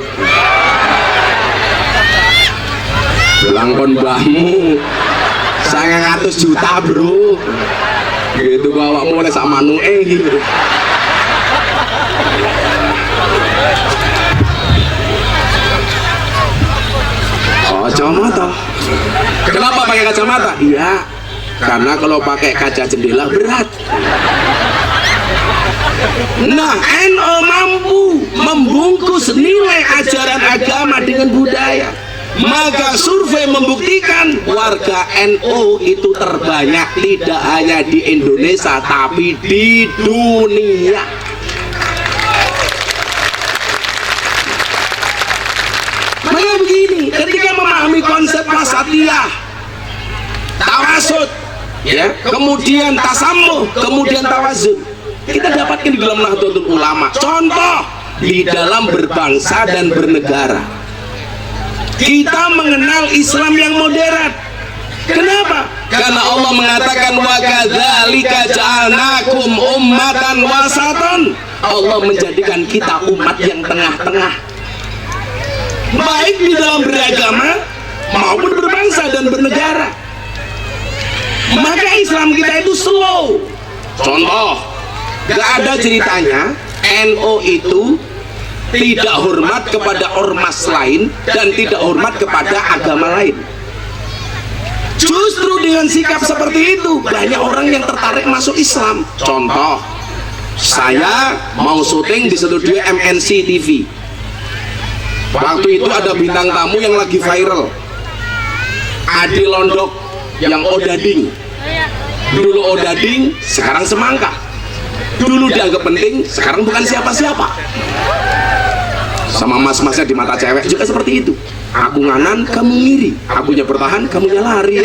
Langkon mbahmu 900 juta bro. Gitu bawakmu oleh sak manuke gitu. Kacamata. Kenapa pakai kacamata? Iya, karena kalau pakai kaca jendela berat. Nah, NU mampu membungkus nilai ajaran agama dengan budaya. Maka survei membuktikan warga NU itu terbanyak tidak hanya di Indonesia tapi di dunia. Maka begini, ketika memahami konsep wasatiyah, tawasud, ya, kemudian tasammuh, kemudian tawazun, kita dapatkan di dalam Nahdlatul Ulama. Contoh di dalam berbangsa dan bernegara. Kita mengenal Islam yang moderat. Kenapa? Karena Allah mengatakan wa kadzalika ja'alnakum ummatan wasatan. Allah menjadikan kita umat yang tengah-tengah, baik di dalam beragama maupun berbangsa dan bernegara. Maka Islam kita itu slow. Contoh, gak ada ceritanya NU itu tidak hormat kepada ormas lain dan tidak hormat kepada agama lain. Justru dengan sikap seperti itu banyak orang yang tertarik masuk Islam. Contoh, saya mau syuting di studio MNC TV. Waktu itu ada bintang tamu yang lagi viral, Adi Londok yang Odading. Dulu Odading, sekarang semangka. Dulu dianggap penting, sekarang bukan siapa-siapa. Sama mas-masnya di mata cewek juga seperti itu. Aku nganan, kamu ngiri. Akunya bertahan, kamunya lari.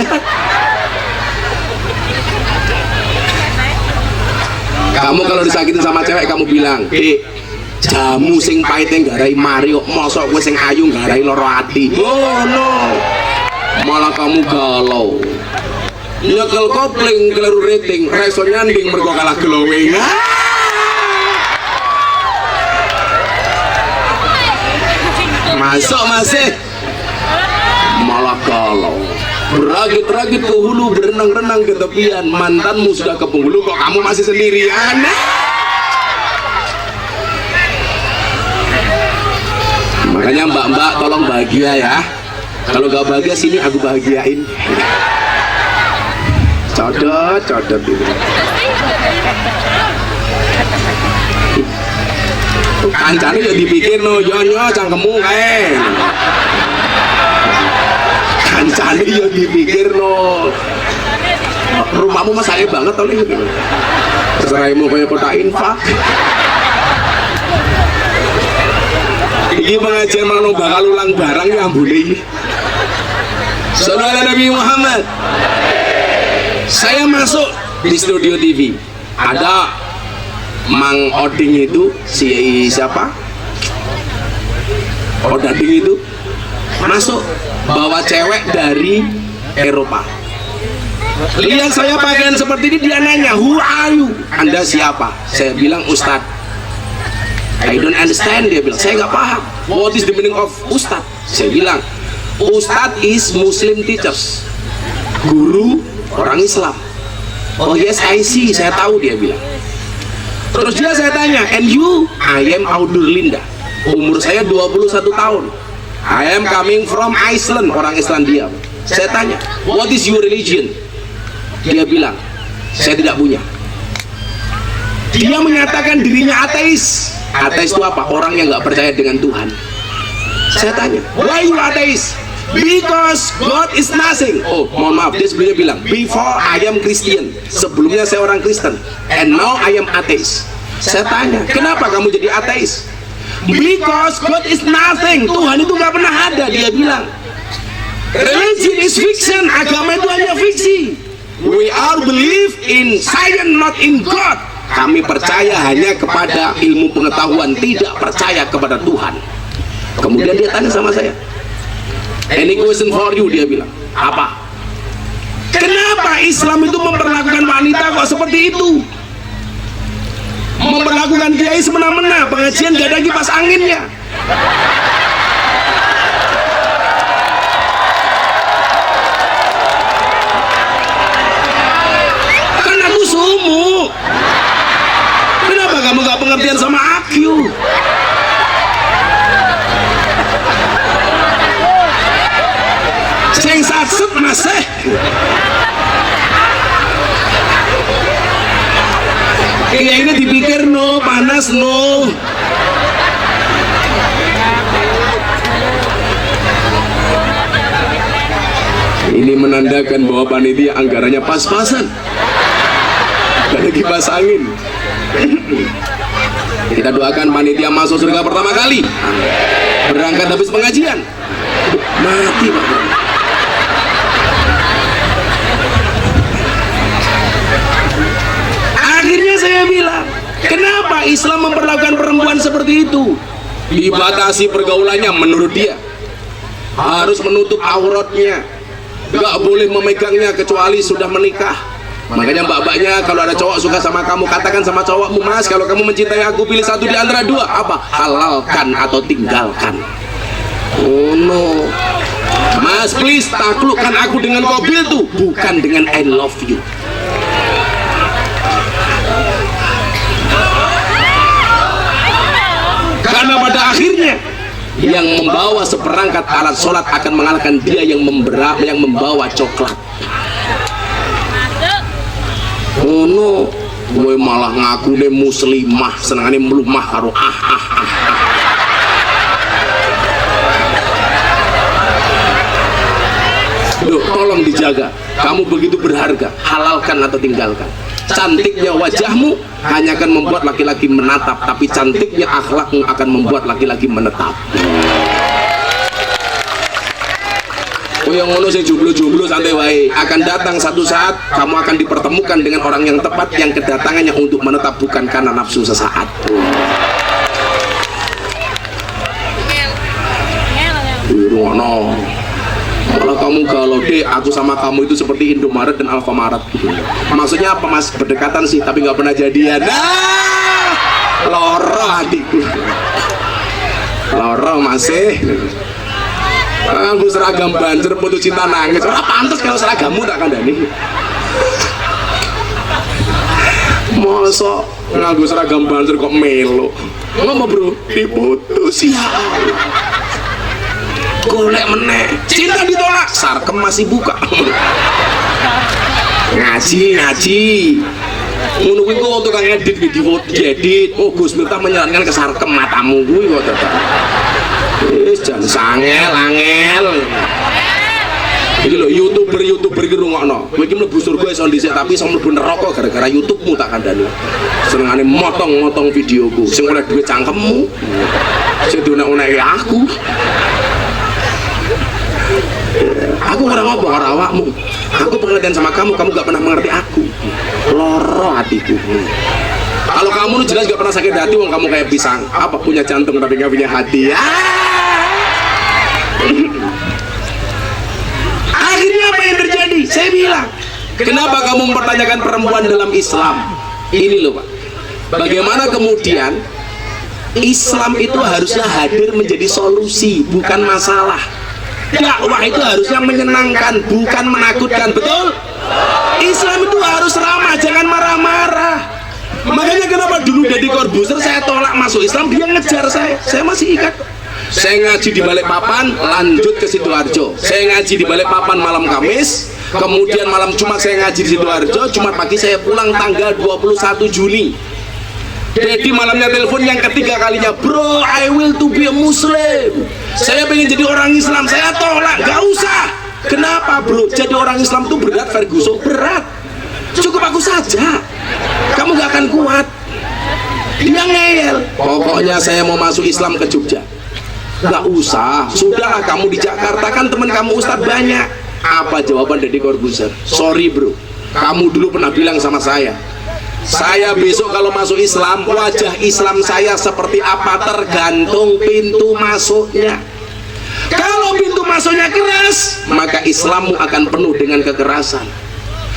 Kamu kalau disakitin sama cewek, kamu bilang, jamu sing pahit yang garai mari kok mosok gue sing ayu garai loro ati. Oh no, malah kamu galau. Nyekel kopling keliru rating, reso nyanding mergo kalah glowing. masuk masih malah galau. Beragit-ragit ke hulu, berenang-renang ke tepian. Mantanmu sudah ke penghulu, kok kamu masih sendirian? Makanya mbak-mbak tolong bahagia ya. Kalau gak bahagia sini aku bahagiain. Codot itu. Kancane ya dipikir no, yo cangkemmu kae. Kancane ya dipikir no. Rumahmu mas saya banget tau nih. Seraimu kayak kota infak. Ini pengajian mana bakal ulang barang ya ambune. Saudara Nabi Muhammad. Saya masuk di studio TV. Ada Mang Oding itu, siapa? Odading itu masuk bawa cewek dari Eropa. Lihat saya pakaian seperti ini, dia nanya, "Who are you?" Anda siapa? Saya bilang Ustadz. I don't understand, dia bilang. Saya nggak paham. What is the meaning of Ustadz? Saya bilang, Ustadz is Muslim teachers, guru orang Islam. Oh yes, I see, saya tahu, dia bilang. Terus dia saya tanya, and you? I am Audur Linda. Umur saya 21 tahun. I am coming from Iceland, orang Islandia. Saya tanya, what is your religion? Dia bilang, saya tidak punya. Dia menyatakan dirinya ateis. Ateis itu apa? Orang yang nggak percaya dengan Tuhan. Saya tanya, why you ateis? Because God is nothing. Oh, mohon maaf, dia sebelumnya bilang, before I am Christian. Sebelumnya saya orang Kristen. And now I am atheist. Saya tanya, kenapa kamu jadi ateis? Because God is nothing. Tuhan itu gak pernah ada, dia bilang. Religion is fiction. Agama itu hanya fiksi. We are believe in science, not in God. Kami percaya hanya kepada ilmu pengetahuan, tidak percaya kepada Tuhan. Kemudian dia tanya sama saya, any question for you, dia bilang. Apa? Kenapa Islam itu memperlakukan wanita kok seperti itu? Memperlakukan kiai semena-mena, pengajian gak ada kipas anginnya. Kan aku sumuk. Kenapa kamu gak pengertian sama aku? Sing satset masih. Kayak ini dipikir no, panas no. Ini menandakan bahwa panitia anggarannya pas-pasan. Gak ada kipas angin. Kita doakan panitia masuk surga pertama kali. Berangkat habis pengajian. Mati Pak. Akhirnya saya bilang, kenapa Islam memperlakukan perempuan seperti itu? Dibatasi pergaulannya menurut dia. Harus menutup auratnya. Gak boleh memegangnya kecuali sudah menikah. Makanya mbak-mbaknya kalau ada cowok suka sama kamu, katakan sama cowokmu, mas kalau kamu mencintai aku pilih satu di antara dua. Apa? Halalkan atau tinggalkan. Oh no. Mas please taklukkan aku dengan mobil tuh, bukan dengan I love you. Karena pada akhirnya yang membawa seperangkat alat sholat akan mengalahkan dia yang membawa coklat. Oh no, gue malah ngaku deh muslimah, senangannya melumah karo Duh, tolong dijaga. Kamu begitu berharga, halalkan atau tinggalkan. Cantiknya wajahmu hanya akan membuat laki-laki menatap, tapi cantiknya akhlakmu akan membuat laki-laki menetap. Oh yang ngono sing jomblo-jomblo santai wae. Akan datang satu saat kamu akan dipertemukan dengan orang yang tepat yang kedatangannya untuk menetap bukan karena nafsu sesaat. Ngono. Kalau kamu galau deh, aku sama kamu itu seperti Indomaret dan Alfamaret gitu. Maksudnya apa mas? Berdekatan sih, tapi nggak pernah jadian. Nah, loro hatiku. loro masih aku seragam banjir putus cinta nangis ora pantes kalau seragammu tak kandani mosok nganggo seragam banjir kok melo ngomong bro diputus ya golek meneh cinta ditolak sarkem masih buka ngaji ngono kuwi kok tukang edit video diedit oh Gus Miftah menyarankan ke sarkem matamu kuwi kok tetep jan sangel angel iki lho youtuber iki rungokno kowe iki mlebu surga iso dhisik tapi iso mlebu neraka gara-gara YouTube-mu tak kandhani senengane motong videoku sing oleh duit cangkemmu sing dionek-oneki aku ora ngopo karo awakmu aku pengertian sama kamu gak pernah mengerti aku loro hatiku kalau kamu jelas gak pernah sakit hati wong kamu kayak pisang apa punya jantung tapi gak punya hati akhirnya apa yang terjadi saya bilang kenapa kamu mempertanyakan perempuan dalam Islam ini loh Pak bagaimana kemudian Islam itu harusnya hadir menjadi solusi bukan masalah dakwah itu harusnya menyenangkan bukan menakutkan betul Islam itu harus ramah jangan marah-marah makanya kenapa dulu Deddy Corbuzier saya tolak masuk Islam dia ngejar saya masih ikat saya ngaji di Balikpapan lanjut ke Sidoarjo saya ngaji di Balikpapan malam Kamis kemudian malam Jumat saya ngaji di Sidoarjo Jumat pagi saya pulang tanggal 21 Juni Deddy malamnya telepon yang ketiga kalinya bro I will to be a Muslim saya pengen jadi orang Islam saya tolak gak usah kenapa bro jadi orang Islam itu berat Ferguson berat cukup aku saja kamu gak akan kuat dia ngeyel pokoknya saya mau masuk Islam ke Jogja gak usah sudahlah kamu di Jakarta kan teman kamu Ustadz banyak apa jawaban Deddy Corbuzier sorry bro kamu dulu pernah bilang sama saya besok kalau masuk Islam wajah Islam saya seperti apa tergantung pintu masuknya kalau pintu masuknya keras maka Islammu akan penuh dengan kekerasan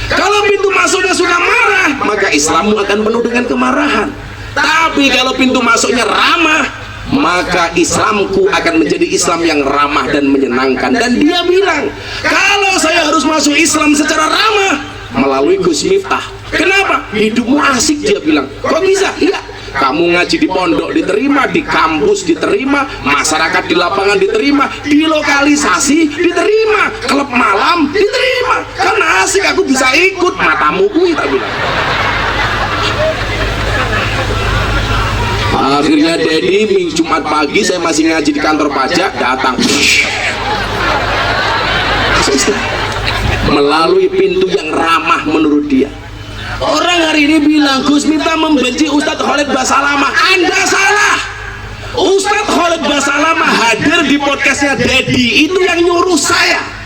kalau pintu masuknya suka marah maka Islammu akan penuh dengan kemarahan tapi kalau pintu masuknya ramah maka Islamku akan menjadi Islam yang ramah dan menyenangkan dan dia bilang kalau saya harus masuk Islam secara ramah melalui Gus Miftah kenapa? hidupmu asik dia bilang kok bisa? iya kamu ngaji di pondok diterima di kampus diterima masyarakat di lapangan diterima di lokalisasi diterima klub malam diterima karena asik aku bisa ikut matamu kuwi tak bilang akhirnya Deddy minggu Jumat pagi saya masih ngaji di kantor pajak datang melalui pintu yang ramah menurut dia orang hari ini bilang Gus Miftah membenci Ustadz Khalid Basalamah Anda salah Ustadz Khalid Basalamah hadir di podcastnya Deddy itu yang nyuruh saya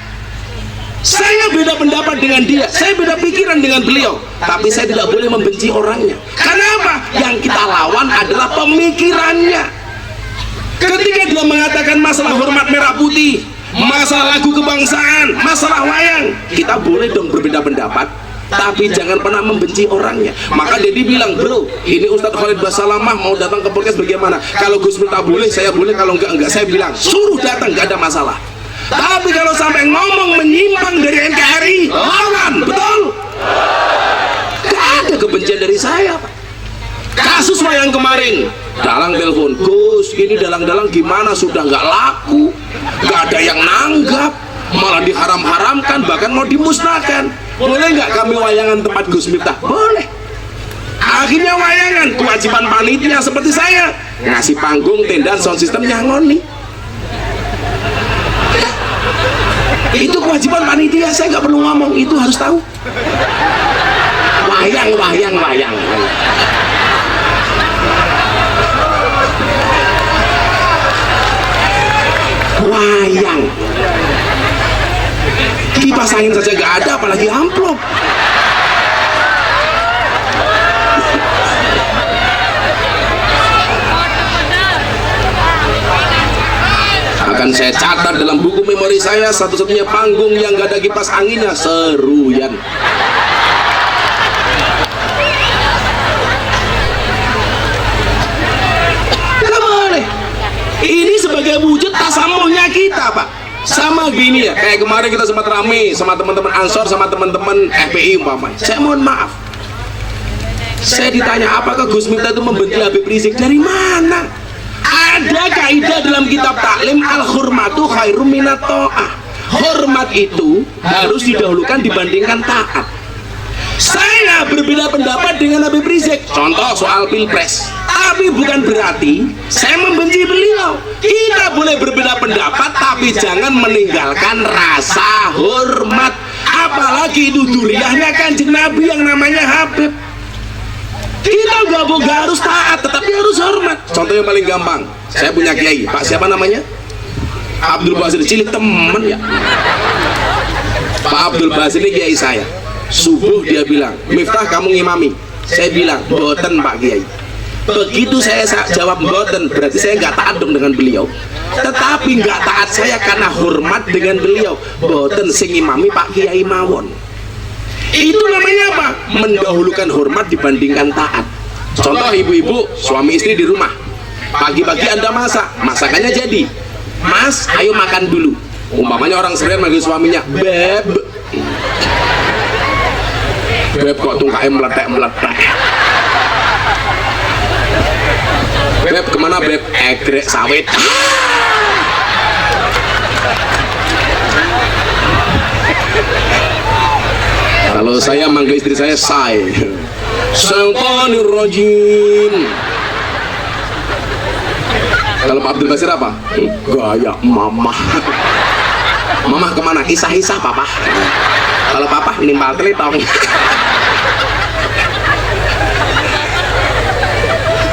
beda pendapat dengan dia saya beda pikiran dengan beliau tapi saya tidak boleh membenci orangnya karena apa? yang kita lawan adalah pemikirannya ketika dia mengatakan masalah hormat merah putih masalah lagu kebangsaan masalah wayang kita boleh dong berbeda pendapat tapi jangan pernah membenci orangnya maka Deddy bilang bro ini Ustadz Khalid Basalamah mau datang ke podcast bagaimana kalau Gus Miftah boleh saya boleh kalau enggak saya bilang suruh datang enggak ada masalah tapi kalau sampai ngomong menyimpang dari NKRI lawan betul gak ada kebencian dari saya Pak kasus wayang kemarin dalang telepon Gus ini dalang-dalang gimana sudah nggak laku nggak ada yang nanggap malah diharam-haramkan bahkan mau dimusnahkan boleh nggak kami wayangan tempat Gus Miftah boleh akhirnya wayangan kewajiban panitia seperti saya ngasih panggung tenda sound system nyangoni itu kewajiban panitia saya nggak perlu ngomong itu harus tahu wayang kipas angin saja nggak ada apalagi amplop akan saya catat dalam buku memori saya satu-satunya panggung yang nggak ada kipas anginnya Seruyan nggak boleh ini ini ya, kayak kemarin kita sempat rame sama teman-teman Ansor, sama teman-teman FPI umpamanya. Saya mohon maaf, saya ditanya apakah Gus Miftah itu membenci Habib Rizik? Dari mana? Ada kaidah dalam kitab taklim, al-hurmatu khairum minat ta'ah. Hormat itu harus didahulukan dibandingkan taat. Saya berbeda pendapat dengan Habib Rizik, contoh soal pilpres, tapi bukan berarti saya membenci beliau. Kita boleh berbeda pendapat, tapi jangan meninggalkan rasa hormat. Apalagi itu duriahnya Kanjeng Nabi yang namanya Habib. Kita nggak harus taat, tetapi harus hormat. Contoh yang paling gampang, saya punya kiai, Pak siapa namanya? Abdul Basir, cilik temen ya. Pak Abdul Basir ini kiai saya. Subuh dia bilang, Miftah kamu ngimami. Saya bilang, boten Pak Kiai. Begitu saya jawab boten, berarti saya nggak taat dong dengan beliau. Tetapi nggak taat saya karena hormat dengan beliau. Boten sing ngimami Pak Kiai mawon. Itu namanya apa? Mendahulukan hormat dibandingkan taat. Contoh ibu-ibu, suami istri di rumah. Pagi-pagi Anda masak, masakannya jadi. Mas, ayo makan dulu. Umpamanya orang sering manggil suaminya, Beb. Beb kok tungkaknya meletek-meletek. Beb kemana Beb? Egrek sawit. Kalau saya manggil istri saya Say. Syaitanir rajim. Kalau Pak Abdul Basir apa? Gaya mama. Mama kemana? Isah-isah papa. Kalau papa nimbal telitong.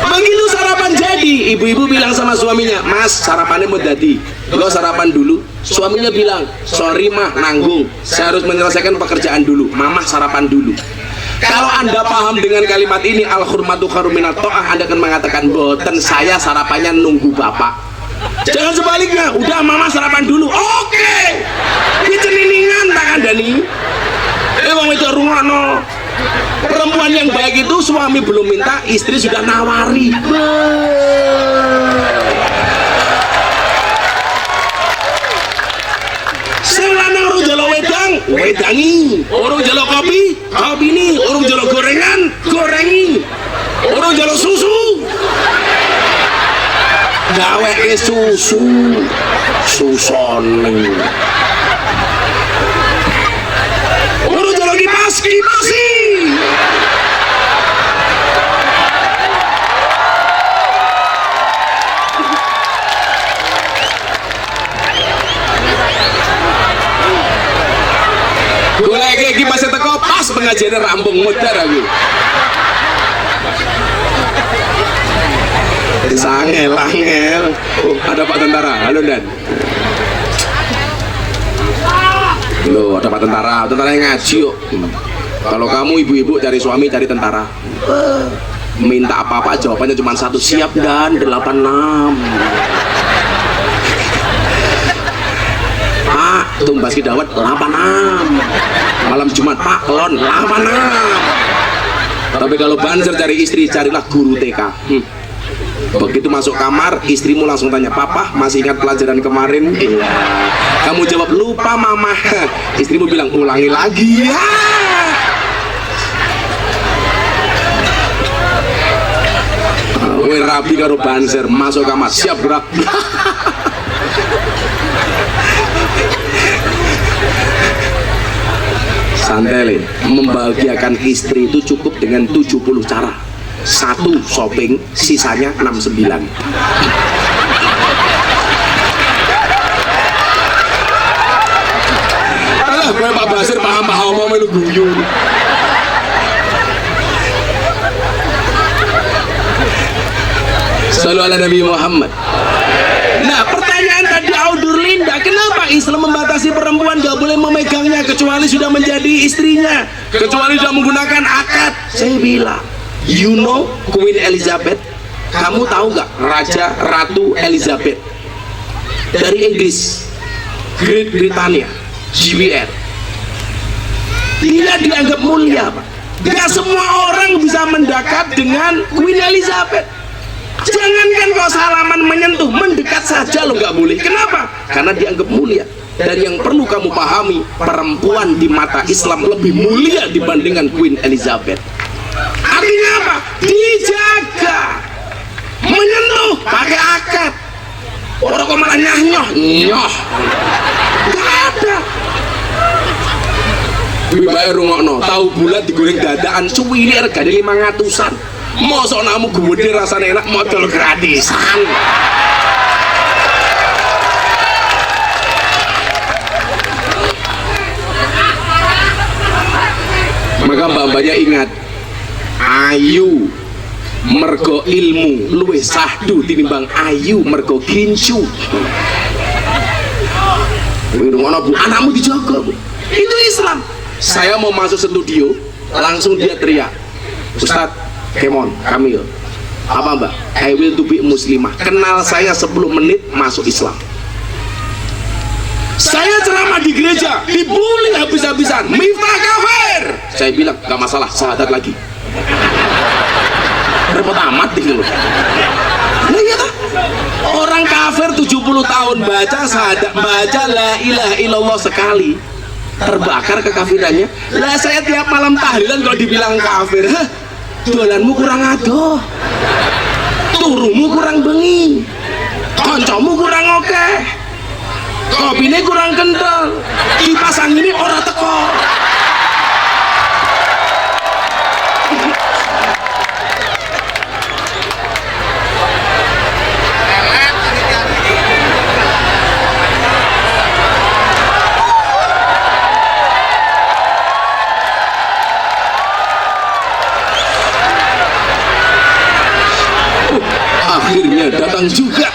Begitu sarapan jadi, ibu-ibu bilang sama suaminya, Mas sarapannya mau jadi, lo sarapan dulu. Suaminya bilang, sorry mah nanggung, saya harus menyelesaikan pekerjaan dulu. Mama sarapan dulu. Kalau Anda paham dengan kalimat ini, al-hurmatu khairum minat ta'ah, Anda akan mengatakan, boten saya sarapannya nunggu bapak. Jangan sebaliknya, udah mama sarapan dulu. Oke, ini ceniningan tangan Dani. Wong itu rungono. Perempuan yang baik itu suami belum minta, istri sudah nawari. Sing lanang urung jalo wedang, wedangi. Urung jalo kopi, kopini. Urung jalo gorengan, gorengi. Urung jalo susu, gawe susu, suson. Urung jalo kipas, kipasi. Golek iki masih teko pas pengajiannya rampung modar aku. Sangel. Oh, ada Pak Tentara. Halo Dan. Loh, ada Pak Tentara. Tentara yang ngaji yuk. Kalau kamu ibu-ibu cari suami, cari tentara. Minta apa-apa jawabannya cuma satu, siap Dan 86. Pak, tumbas dawet 86. Malam Jumat Pak, kelon 86. Tapi kalau banser cari istri, carilah guru TK. Begitu masuk kamar, istrimu langsung tanya, Papa masih ingat pelajaran kemarin? Iya. Kamu jawab, lupa mama. Istrimu bilang, ulangi lagi ya. Weh rabi karo banser, masuk kamar, siap gerak. Santai, membahagiakan istri itu cukup dengan 70 cara. 1 shopping, sisanya 69. Alah, gue Pak Basir paham-paham mau melu guyu. Sallu ala Nabi Muhammad. Nah, pertanyaan tadi Audur Linda, kenapa Islam membatasi perempuan gak boleh memegangnya kecuali sudah menjadi istrinya, kecuali sudah menggunakan akad? Saya bilang, you know Queen Elizabeth? Kamu tahu nggak Raja Ratu Elizabeth dari Inggris, Great Britannia, GBR? Dia dianggap mulia, Pak. Gak semua orang bisa mendekat dengan Queen Elizabeth. Jangankan kau salaman menyentuh, mendekat saja lo nggak boleh. Kenapa? Karena dianggap mulia. Dan yang perlu kamu pahami, perempuan di mata Islam lebih mulia dibandingkan Queen Elizabeth. Artinya apa? Dijaga, menyentuh pakai akad. Orang kok malah nyoh, gak ada. Lebih baik rungokno, tahu bulat digoreng dadakan cuwili regane 500-an. Mosok namu gede rasanya enak modal gratisan. Maka mbak-mbaknya ingat, ayu mergo ilmu luwih sahdu tinimbang ayu mergo gincu. Bu, anakmu dijaga, Bu. Itu Islam. Saya mau masuk studio, langsung dia teriak, Ustadz, come on, Kamil. Apa mbak? I will to be muslimah. Kenal saya 10 menit masuk Islam. Saya ceramah di gereja, dibully habis-habisan, Miftah kafir. Saya bilang, gak masalah, syahadat lagi. Repot amat gitu loh. Nah iya tak? Orang kafir 70 tahun baca syahadat, baca la ilaha illallah sekali, terbakar kekafirannya. Lah saya tiap malam tahlilan kalau dibilang kafir, hah, dolanmu kurang adoh, turumu kurang bengi, koncomu kurang oke, kopine kurang kental, kipas angin ini ora teko. Akhirnya datang juga.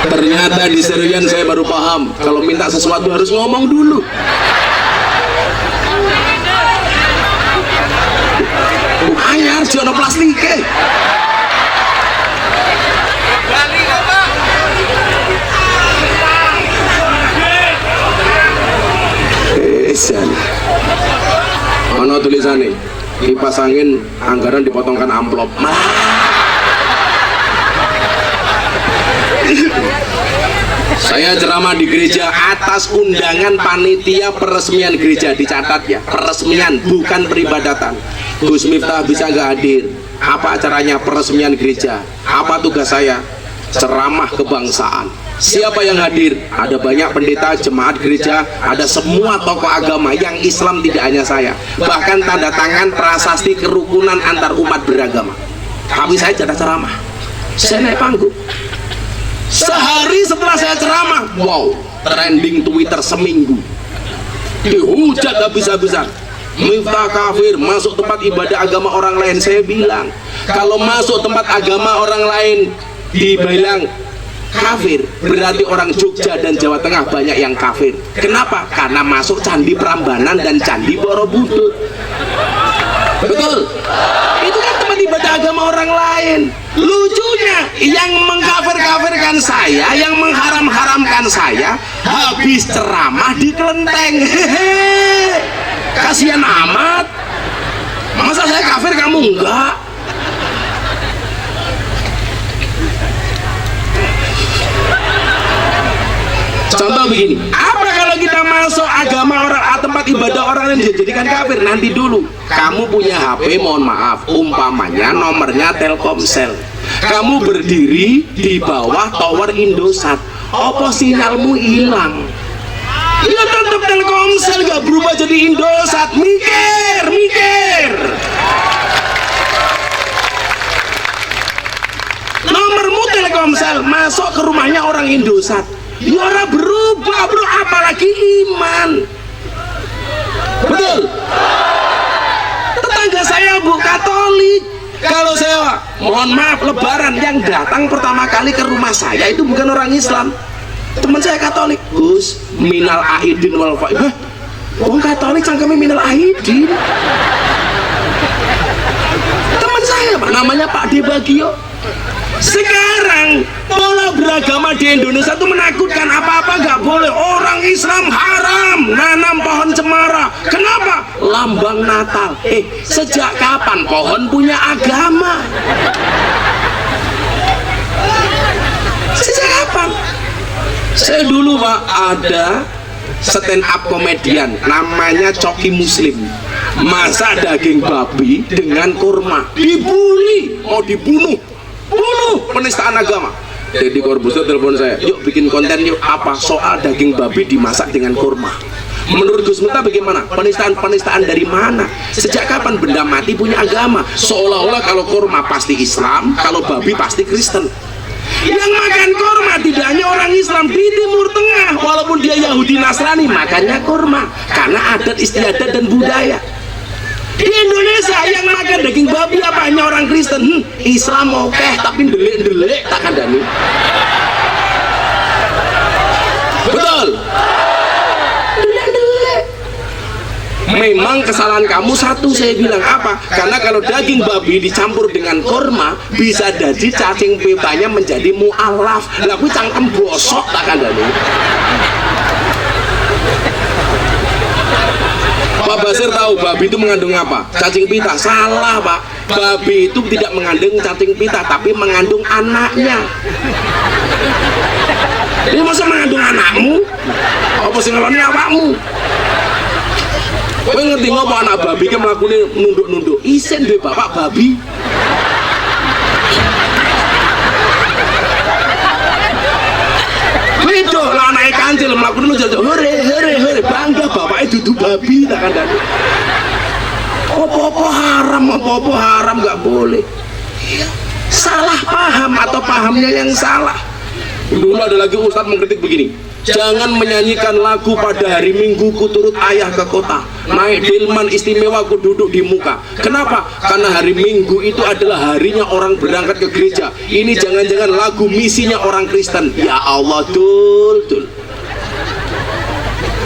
Ternyata di Serian saya baru paham, kalau minta sesuatu harus ngomong dulu. Anyar jono plastike. Ono tulisannya, kipas angin anggaran dipotongkan amplop. Saya ceramah di gereja atas undangan panitia peresmian gereja, dicatat ya, peresmian bukan peribadatan. Gus Miftah bisa nggak hadir? Apa acaranya? Peresmian gereja. Apa tugas saya? Ceramah kebangsaan. Siapa yang hadir? Ada banyak pendeta, jemaat gereja, ada semua tokoh agama yang Islam, tidak hanya saya. Bahkan tanda tangan prasasti kerukunan antar umat beragama. Tapi saya jatah ceramah. Saya naik panggung. Sehari setelah saya ceramah, wow, trending Twitter seminggu. Dihujat habis-habisan. Miftah kafir, masuk tempat ibadah agama orang lain. Saya bilang, kalau masuk tempat agama orang lain dibilang kafir, berarti orang Jogja dan Jawa Tengah banyak yang kafir. Kenapa? Karena masuk Candi Prambanan dan Candi Borobudur. Betul? Itu kan tempat ibadah agama orang lain. Lucunya, yang mengkafir-kafirkan saya, yang mengharam-haramkan saya, habis ceramah di kelenteng. Hehehe, kasihan amat. Masa saya kafir, kamu enggak? Contoh begini, apa kalau kita masuk agama orang, tempat ibadah orang lain dijadikan kafir? Nanti dulu, kamu punya HP, mohon maaf, umpamanya nomornya Telkomsel, kamu berdiri di bawah tower Indosat, apa sinyalmu hilang? Ya tetap Telkomsel, gak berubah jadi Indosat. Mikir. Nomormu Telkomsel, masuk ke rumahnya orang Indosat, ya orang berubah bro, apalagi iman. Betul? Tetangga saya Bu Katolik, kalau saya mohon maaf lebaran, yang datang pertama kali ke rumah saya itu bukan orang Islam, teman saya Katolik. Gus, minal aidin wal faizin. Wong Katolik cangkeme minal aidin. Teman saya Pak, namanya Pak Debagio. Sekarang pola beragama di Indonesia itu menakutkan. Apa-apa nggak boleh. Orang Islam haram nanam pohon cemara. Kenapa? Lambang Natal. Sejak kapan pohon punya agama? Sejak kapan? Saya dulu Pak ada stand up komedian namanya Coki Muslim, masak daging babi dengan kurma, dibully, mau dibunuh, penistaan agama. Jadi Corbuzier telepon saya, yuk bikin konten yuk, apa soal daging babi dimasak dengan kurma. Menurut Gus Miftah bagaimana? Penistaan dari mana? Sejak kapan benda mati punya agama? Seolah-olah kalau kurma pasti Islam, kalau babi pasti Kristen. Yang makan kurma tidak hanya orang Islam di Timur Tengah, walaupun dia Yahudi Nasrani makannya kurma karena adat istiadat dan budaya. Di Indonesia yang makan daging babi apa hanya orang Kristen? Islam oke, tapi ndelik tak kandani. Betul. Memang kesalahan kamu satu, saya bilang apa? Karena kalau daging babi dicampur dengan kurma bisa jadi cacing pitanya menjadi mu'alaf. Lah kuwi cangkem bosok tak kandani. Pak Basir tahu babi itu mengandung apa? Cacing pita. Salah Pak, babi itu tidak mengandung cacing pita tapi mengandung anaknya. Ini masa mengandung anakmu? Apa sih ngeloni awakmu? Kowe ngerti ngopo anak babi ke mlakune nunduk-nunduk? Isen deh bapak babi. Itu lah anake kancil mlakune njajak hore bangga bapaknya duduk babi tak kandhani. Apa-apa haram nggak boleh. Salah paham atau pahamnya yang salah. Dulu ada lagi ustadz mengkritik begini, jangan menyanyikan lagu pada hari Minggu ku turut ayah ke kota, naik delman istimewa ku duduk di muka. Kenapa? Karena hari Minggu itu adalah harinya orang berangkat ke gereja. Ini jangan-jangan lagu misinya orang Kristen. Ya Allah, dul.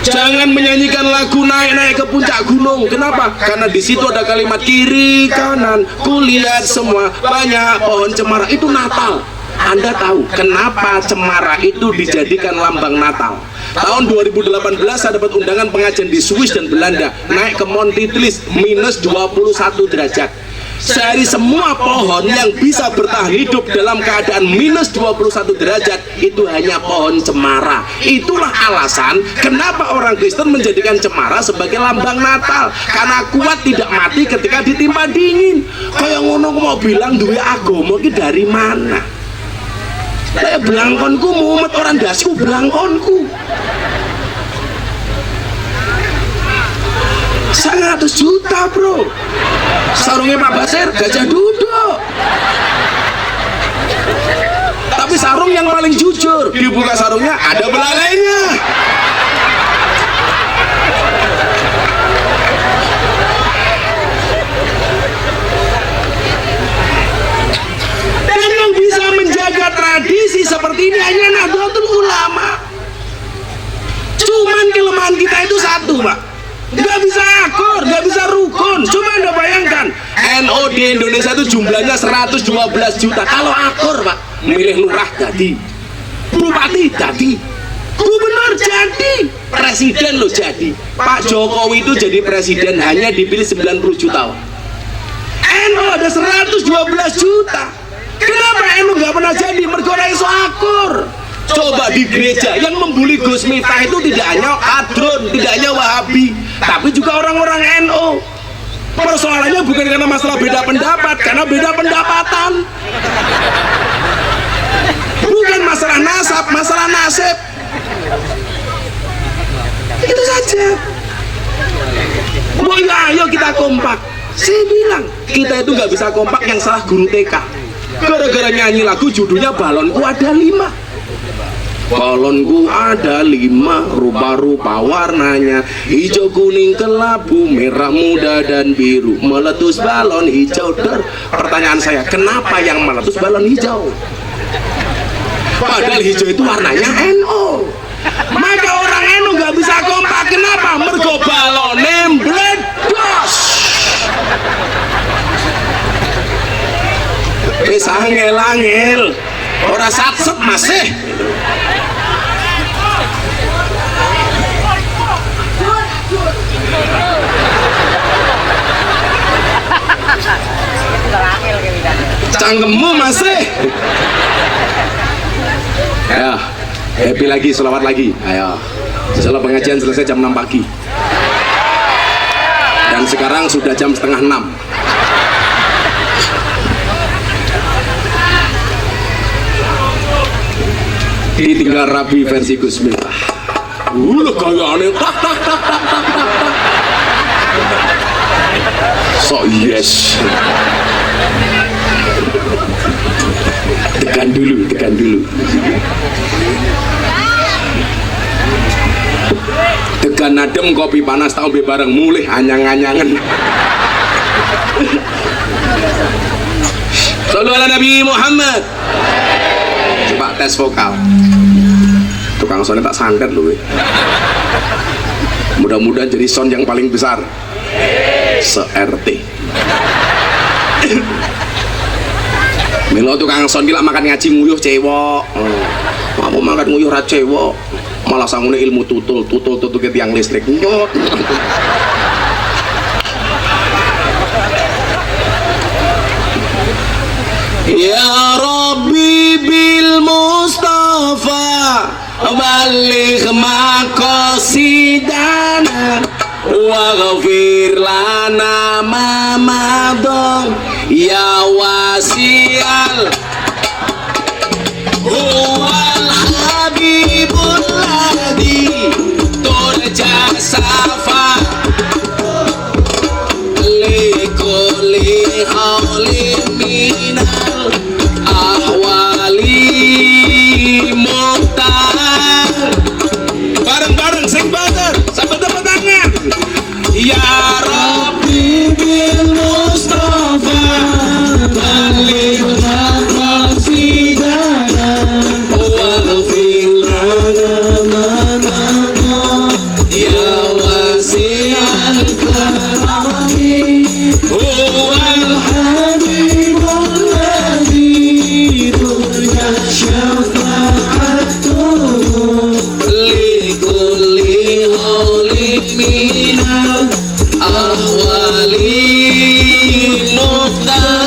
Jangan menyanyikan lagu naik-naik ke puncak gunung. Kenapa? Karena di situ ada kalimat kiri kanan kulihat semua banyak pohon cemara. Itu Natal. Anda tahu kenapa cemara itu dijadikan lambang Natal? Tahun 2018 saya dapat undangan pengajian di Swiss dan Belanda, naik ke Monti Tlis minus 21 derajat. Dari semua pohon yang bisa bertahan hidup dalam keadaan minus 21 derajat itu hanya pohon cemara. Itulah alasan kenapa orang Kristen menjadikan cemara sebagai lambang Natal, karena kuat tidak mati ketika ditimpa dingin. Kayak ngono mau bilang duwe agama iki dari mana? Saya belangkonku mumet orang dasku belangkonku 100 juta bro. Sarungnya Pak Basir gajah duduk, tapi sarung yang paling jujur. Dibuka sarungnya ada belalainya. Dan yang bisa menjaga tradisi seperti ini hanya Nahdlatul Ulama. Cuman kelemahan kita itu satu Pak, nggak bisa akur, nggak bisa rukun. Cuma Anda bayangkan NU di Indonesia itu jumlahnya 112 juta. Kalau akur Pak, milih lurah jadi, bupati jadi, gubernur jadi, presiden lo jadi. Pak Jokowi itu jadi presiden hanya dipilih 90 juta. NU ada 112 juta. Kenapa NU nggak pernah jadi? Mergo ora iso akur. Coba di gereja yang membuli Gus Miftah itu tidak hanya kadrun, tidak hanya Wahabi, tapi juga orang-orang NU. Persoalannya bukan karena masalah beda pendapat, karena beda pendapatan. Bukan masalah nasab, masalah nasib. Itu saja. Oh ya, ayo kita kompak. Saya bilang kita itu nggak bisa kompak, yang salah guru TK. Gara-gara nyanyi lagu judulnya Balonku Ada 5. Balonku ada 5, rupa-rupa warnanya, hijau, kuning, kelabu, merah muda dan biru. Meletus balon hijau der. Pertanyaan saya, kenapa yang meletus balon hijau? Padahal hijau itu warnanya NU. Maka orang NU nggak bisa kompak. Kenapa? Mergo balone mbledos. Wis angel-angel, ora satset masih. Cangkemmu masih. Happy lagi, selawat lagi. Ayo. Setelah pengajian selesai jam 6 pagi. Dan sekarang sudah jam setengah 6. Ditinggal rapi versi Gus Miftah. Gaya aneh. So yes. Tekan dulu. Tekan adem kopi panas tau be bareng mulih anyang-anyangan. Sallu ala Nabi Muhammad. Coba tes vokal. Tukang soundnya tak santet loh. Mudah-mudahan jadi sound yang paling besar se-RT. Milo tukang sound gila makan ngaji nguyuh cewek. Mau makan nguyuh ra cewek. Malah sangune ilmu tutul ke tiang listrik. Nyot. Ya Rabbi bil Mustafa baligh maqasidana waghfir lana ma madha ya wasi'al huwal habibul ladhi turja safa likulli hawlin minal ahwali muhtar. Bareng-bareng sing banter sampai tepuk tangan. Ya Rabbi bil Mustafa baligh maqasidana waghfir lana ma madha ya wasi'al karami huwal habibul ladzi turja syafa'atuhu likulli hawlin minal ahwali muhtar.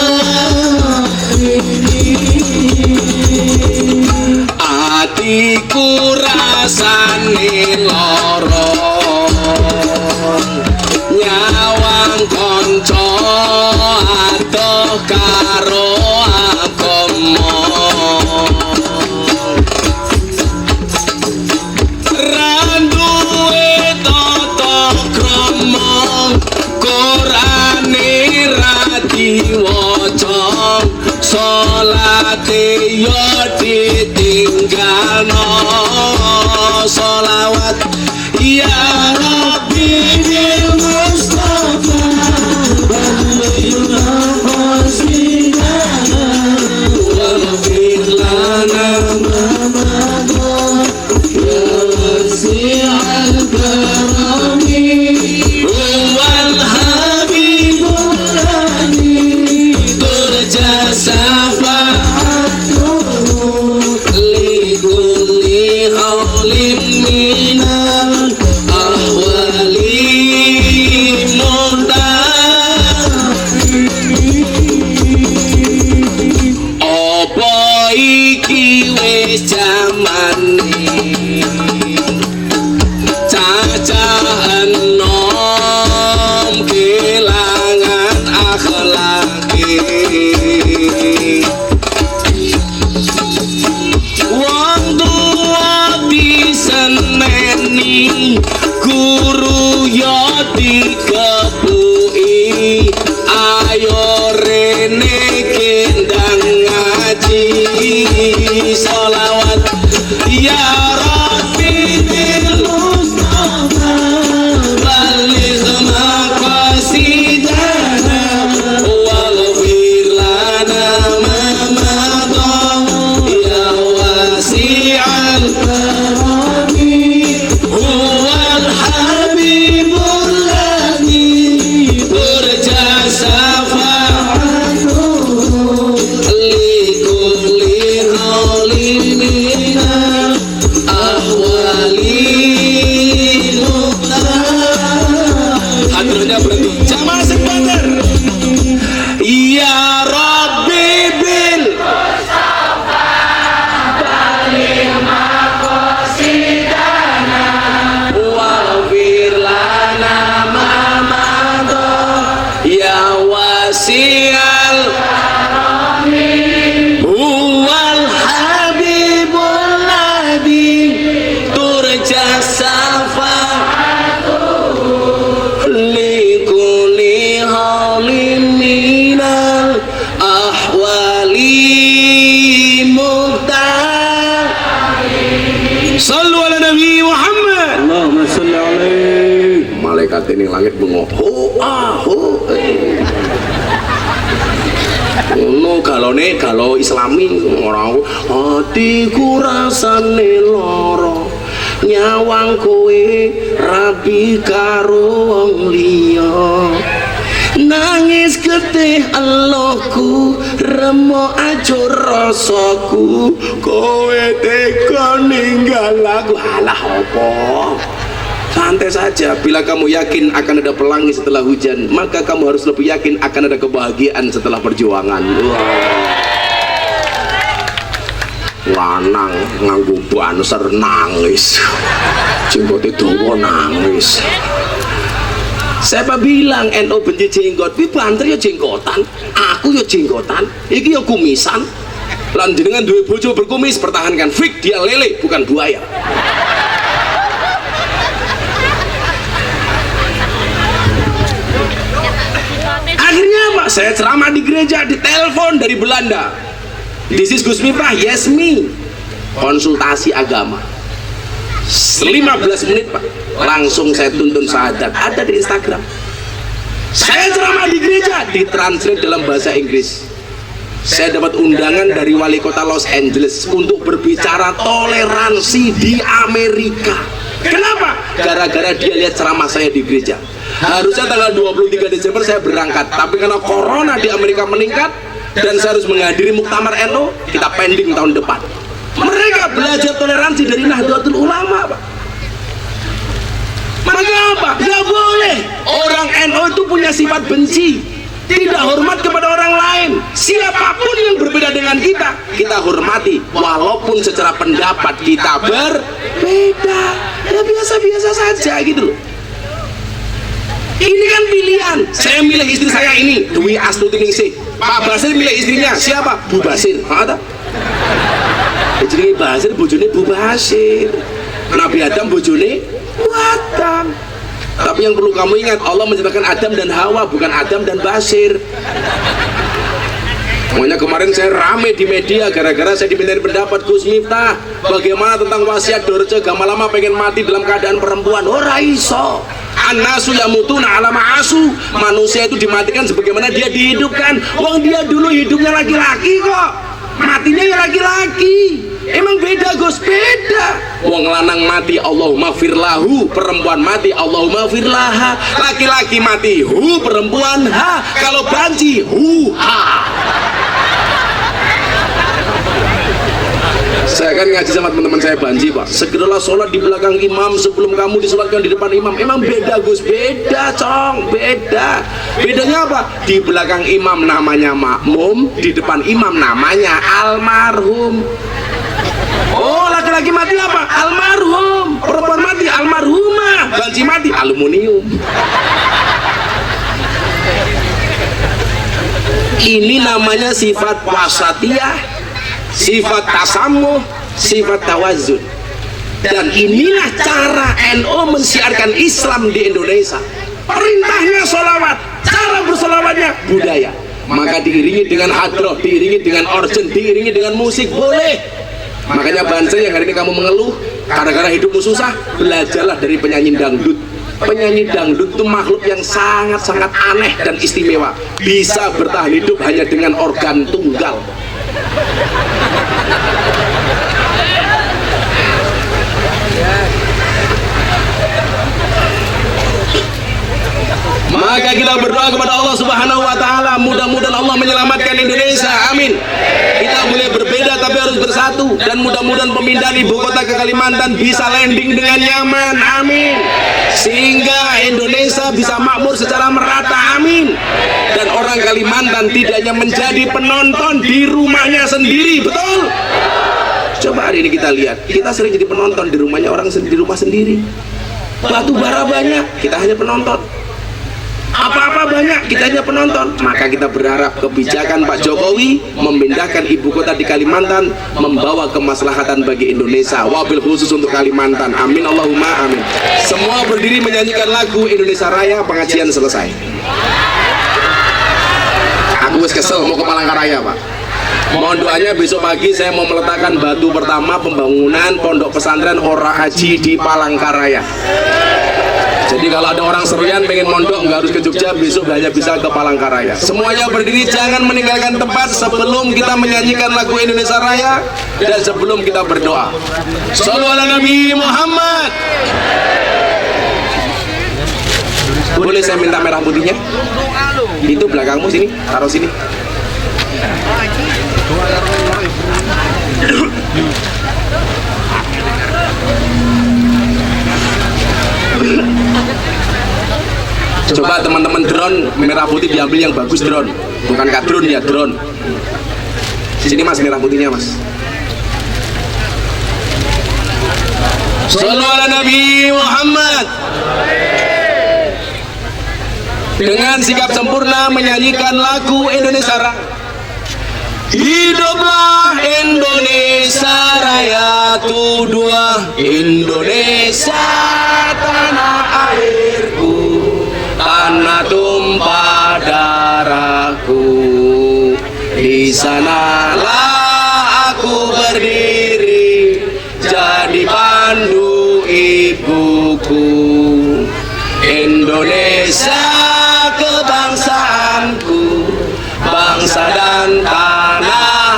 Atiku rasane lara nyawang kanca adoh karo agama randuwe tata krama Qur'ane ra diwaca salate yo ditinggalno sholawat ya Rabbi bil Mustafa baligh maqasidana waghfir lana ma madha ya wasi'al karami huwal habibul ladzi turja safa'atuhu likulli Mukhtar. Sallu ala Nabi Muhammad. Allahumma sholli alaihi. Malaikat ini langit bengok. Kalau Islami orang hatiku rasane loro, nyawang kowe rabi karo wong liya, nangis getih elohku remo ajur rasaku, kowe tega ninggal aku. Alah apa? Santai saja. Bila kamu yakin akan ada pelangi setelah hujan, maka kamu harus lebih yakin akan ada kebahagiaan setelah perjuangan. Lanang nganggo banser nangis, jenggote dawa nangis. Siapa bilang NU benci jenggot? Pi banter ya jenggotan, aku ya jenggotan, iki ya kumisan. Lan jenengan duwe bojo berkumis, pertahankan. Fik, dia lele bukan buaya. Akhirnya apa? Saya ceramah di gereja, ditelepon dari Belanda. This is Gus Miftah, yes me. Konsultasi agama 15 menit Pak, langsung saya tuntun syahadat, ada di Instagram. Saya ceramah di gereja, ditranslate dalam bahasa Inggris. Saya dapat undangan dari wali kota Los Angeles untuk berbicara toleransi di Amerika. Kenapa? Gara-gara dia lihat ceramah saya di gereja. Harusnya tanggal 23 Desember saya berangkat, tapi karena corona di Amerika meningkat dan saya harus menghadiri muktamar NU, kita pending tahun depan. Mereka belajar toleransi dari Nahdlatul Ulama, Pak. Maka apa? Gak boleh. Orang NU itu punya sifat benci, tidak hormat kepada orang lain. Siapapun yang berbeda dengan kita, kita hormati, walaupun secara pendapat kita berbeda. Ya biasa-biasa saja gitu loh. Ini kan pilihan. Saya milih istri saya ini, Dwi Astuti Ningsih. Pak Basir milih istrinya siapa? Bu Basir. Ada? Jadi Basir bojone Bu Basir. Nabi Adam bojone Bu Adam. Tapi yang perlu kamu ingat, Allah menciptakan Adam dan Hawa, bukan Adam dan Basir. Makanya kemarin saya rame di media gara-gara saya dimintain pendapat Gus Miftah. Bagaimana tentang wasiat Dorce, Gama Lama pengen mati dalam keadaan perempuan. Ora iso. An-nasu yamutuna ala ma'asu. Manusia itu dimatikan sebagaimana dia dihidupkan. Wong dia dulu hidupnya laki-laki kok, matinya ya laki-laki. Emang beda Gus? Beda. Wong lanang mati Allahumma firlahu, perempuan mati Allahumma firlaha. Laki-laki mati hu, perempuan ha. Kalau banci hu ha. Saya kan ngaji sama teman-teman saya banji Pak, segeralah sholat di belakang imam sebelum kamu disolatkan di depan imam. Emang beda Gus? Beda cong, beda. Bedanya apa? Di belakang imam namanya makmum, di depan imam namanya almarhum. Oh, laki-laki mati apa? Almarhum. Perempuan mati almarhumah. Banci mati aluminium. Ini namanya sifat wasatiyah, sifat tasamuh, sifat tawazun. Dan inilah cara NU mensiarkan Islam di Indonesia. Perintahnya sholawat, cara bersolawatnya budaya. Maka diiringi dengan hadroh, diiringi dengan organ, diiringi dengan musik, boleh. Makanya bangsa yang hari ini kamu mengeluh gara-gara hidupmu susah, belajarlah dari penyanyi dangdut. Penyanyi dangdut itu makhluk yang sangat-sangat aneh dan istimewa, bisa bertahan hidup hanya dengan organ tunggal. Maka kita berdoa kepada Allah Subhanahu wa taala, mudah-mudahan Allah menyelamatkan Indonesia. Amin. Kita boleh berbeda tapi harus bersatu, dan mudah-mudahan pemindahan ibu kota ke Kalimantan bisa landing dengan nyaman. Amin. Sehingga Indonesia bisa makmur secara merata. Amin. Dan orang Kalimantan tidak hanya menjadi penonton di rumahnya sendiri. Betul? Coba hari ini kita lihat, kita sering jadi penonton di rumahnya orang di rumah sendiri. Batu bara banyak, kita hanya penonton. Apa-apa banyak, kita hanya penonton. Maka kita berharap kebijakan Pak Jokowi memindahkan ibu kota di Kalimantan membawa kemaslahatan bagi Indonesia, wabil khusus untuk Kalimantan. Amin Allahumma amin. Semua berdiri menyanyikan lagu Indonesia Raya. Pengajian selesai. Aku wis kesel mau ke Palangkaraya Pak. Mohon doanya besok pagi saya mau meletakkan batu pertama pembangunan pondok pesantren Ora Haji di Palangkaraya. Jadi kalau ada orang Seruyan pengen mondok nggak harus ke Jogja, besok hanya bisa ke Palangkaraya. Semuanya berdiri, jangan meninggalkan tempat sebelum kita menyanyikan lagu Indonesia Raya dan sebelum kita berdoa. Shallu ala Nabi Muhammad. Boleh saya minta merah putihnya? Itu belakangmu sini, taruh sini. Coba teman-teman drone merah putih diambil yang bagus, drone, bukan kadrun ya, drone. Sini mas, merah putihnya mas. Shallu ala Nabi Muhammad. Dengan sikap sempurna menyanyikan lagu Indonesia Raya. Hiduplah Indonesia Raya Tudua, Indonesia tanah airku, tanah tumpah darahku. Di sanalah aku berdiri, jadi pandu ibuku. Indonesia kebangsaanku, bangsa dan tanah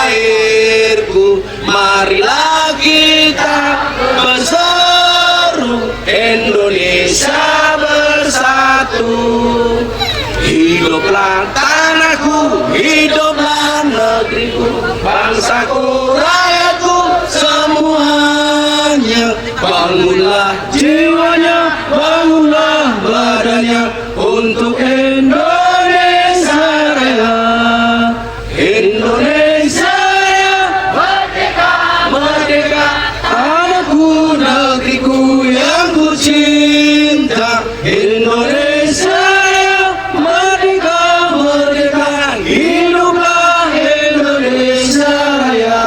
airku. Marilah kita berseru, Indonesia bersatu. Hiduplah tanahku, hiduplah negeriku, bangsaku, rakyatku semuanya. Bangunlah jiwanya, bangunlah badannya untuk Indonesia Raya. Indonesia Raya, merdeka, merdeka, tanahku, negeriku yang ku cinta. Indonesia Raya, merdeka, merdeka, hiduplah Indonesia Raya.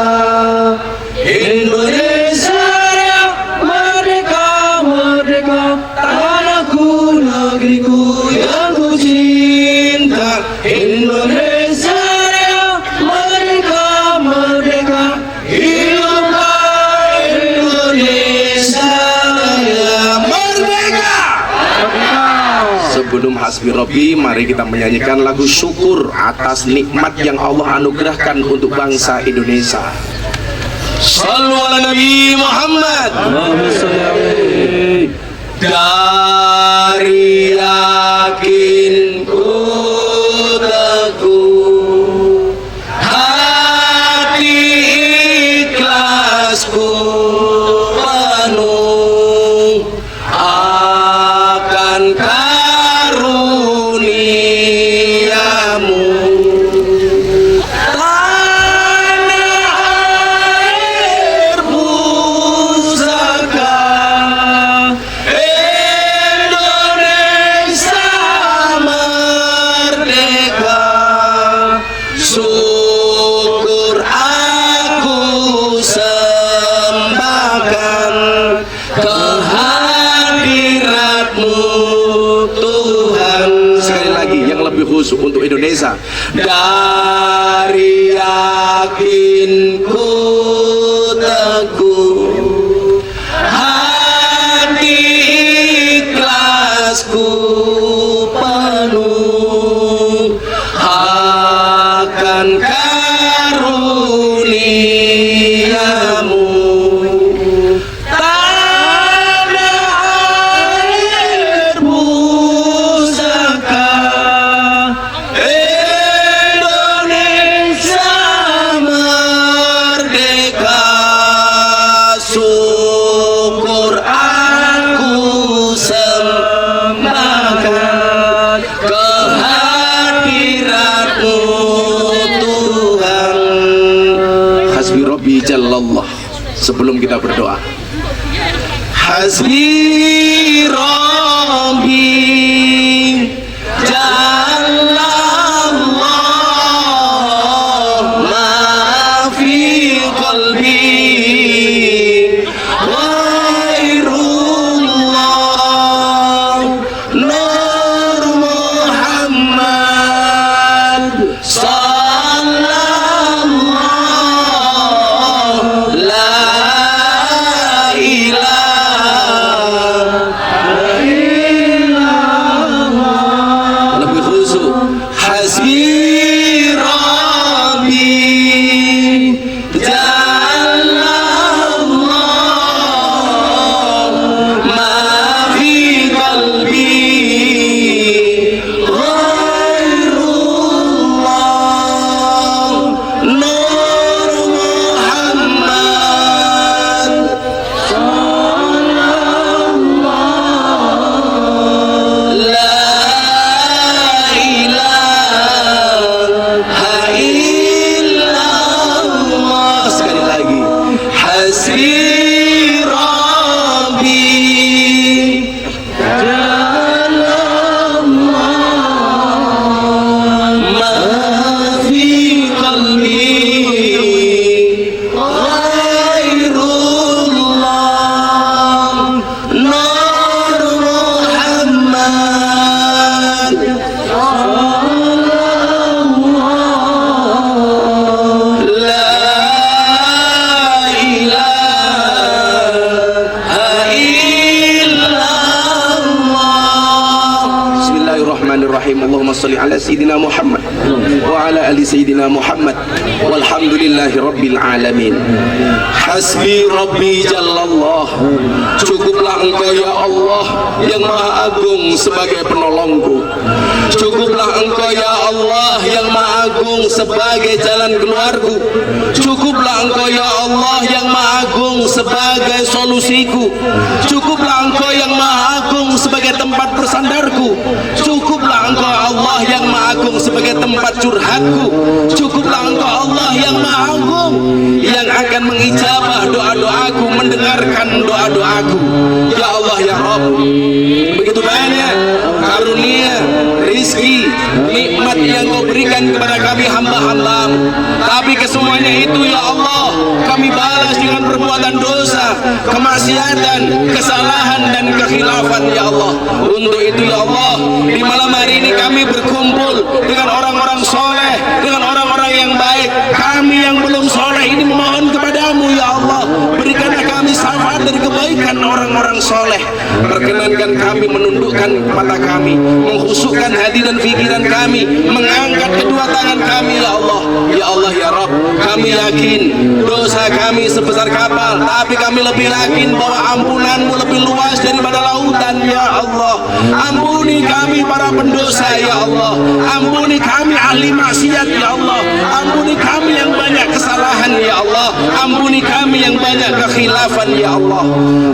Indonesia Raya, merdeka, merdeka, tanahku, negeriku yang ku cinta. Indonesia Raya, merdeka, merdeka, hiduplah Indonesia Raya, merdeka. Sebelum Hasbi Robbi, mari kita menyanyikan lagu syukur atas nikmat yang Allah anugerahkan untuk bangsa Indonesia. Shallu ala Nabi Muhammad. Dari yakinku teguh, hati ikhlasku penuh akan karuniamu. Tanah air pusaka Indonesia merdeka, syukur aku sembahkan kehadiratmu Tuhan. Sekali lagi yang lebih khusus untuk Indonesia. Dari yakinku teguh, hati ikhlasku penuh akan karuniamu. Tanah air pusaka Indonesia merdeka, syukur aku sembahkan kehadiratmu Tuhan. Hasbi Rabbi Jallallah. Sebelum kita berdoa, Hasbi Rabbi Jallallah, ma fi qalbi ghairullah, Nur Muhammad sallallahu sholli ala sayyidina Muhammad wa ala ali sayyidina Muhammad walhamdulillahi rabbil alamin. Hasbi rabbi jallallah. Cukuplah engkau ya Allah yang maha agung sebagai penolongku. Cukuplah engkau ya Allah yang maha agung sebagai jalan keluarku. Cukuplah engkau ya Allah yang maha agung sebagai solusiku. Cukuplah engkau yang maha agung sebagai tempat bersandarku. Cukuplah engkau Allah yang maha agung sebagai tempat curhatku. Cukuplah engkau Allah yang maha agung yang akan mengijabah doa-doaku, mendengarkan doa-doaku. Ya Allah ya Rabb, begitu banyak karunia, rizki, nikmat yang kau berikan kepada kami hamba-hambamu, tapi kesemuanya itu ya Allah kami balas dengan perbuatan dosa, kemaksiatan, kesalahan dan kekhilafan ya Allah. Untuk itu ya Allah, di malam hari ini kami berkumpul dengan orang-orang soleh, dengan orang-orang yang baik. Kami yang belum soleh ini memohon kepadamu ya Allah, berikanlah kami syafaat dari kebaikan orang-orang soleh. Perkenankan kami menundukkan mata kami, menghusukkan hati dan pikiran kami, mengangkat kedua tangan kami ya Allah. Ya Allah ya Rabb, kami yakin dosa kami sebesar kapal, tapi kami lebih yakin bahwa ampunanmu lebih luas daripada lautan ya Allah. Ampuni kami para pendosa ya Allah, ampuni kami ahli maksiat ya Allah, ampuni kami yang banyak kesalahan ya Allah, ampuni kami yang banyak kekhilafan ya Allah,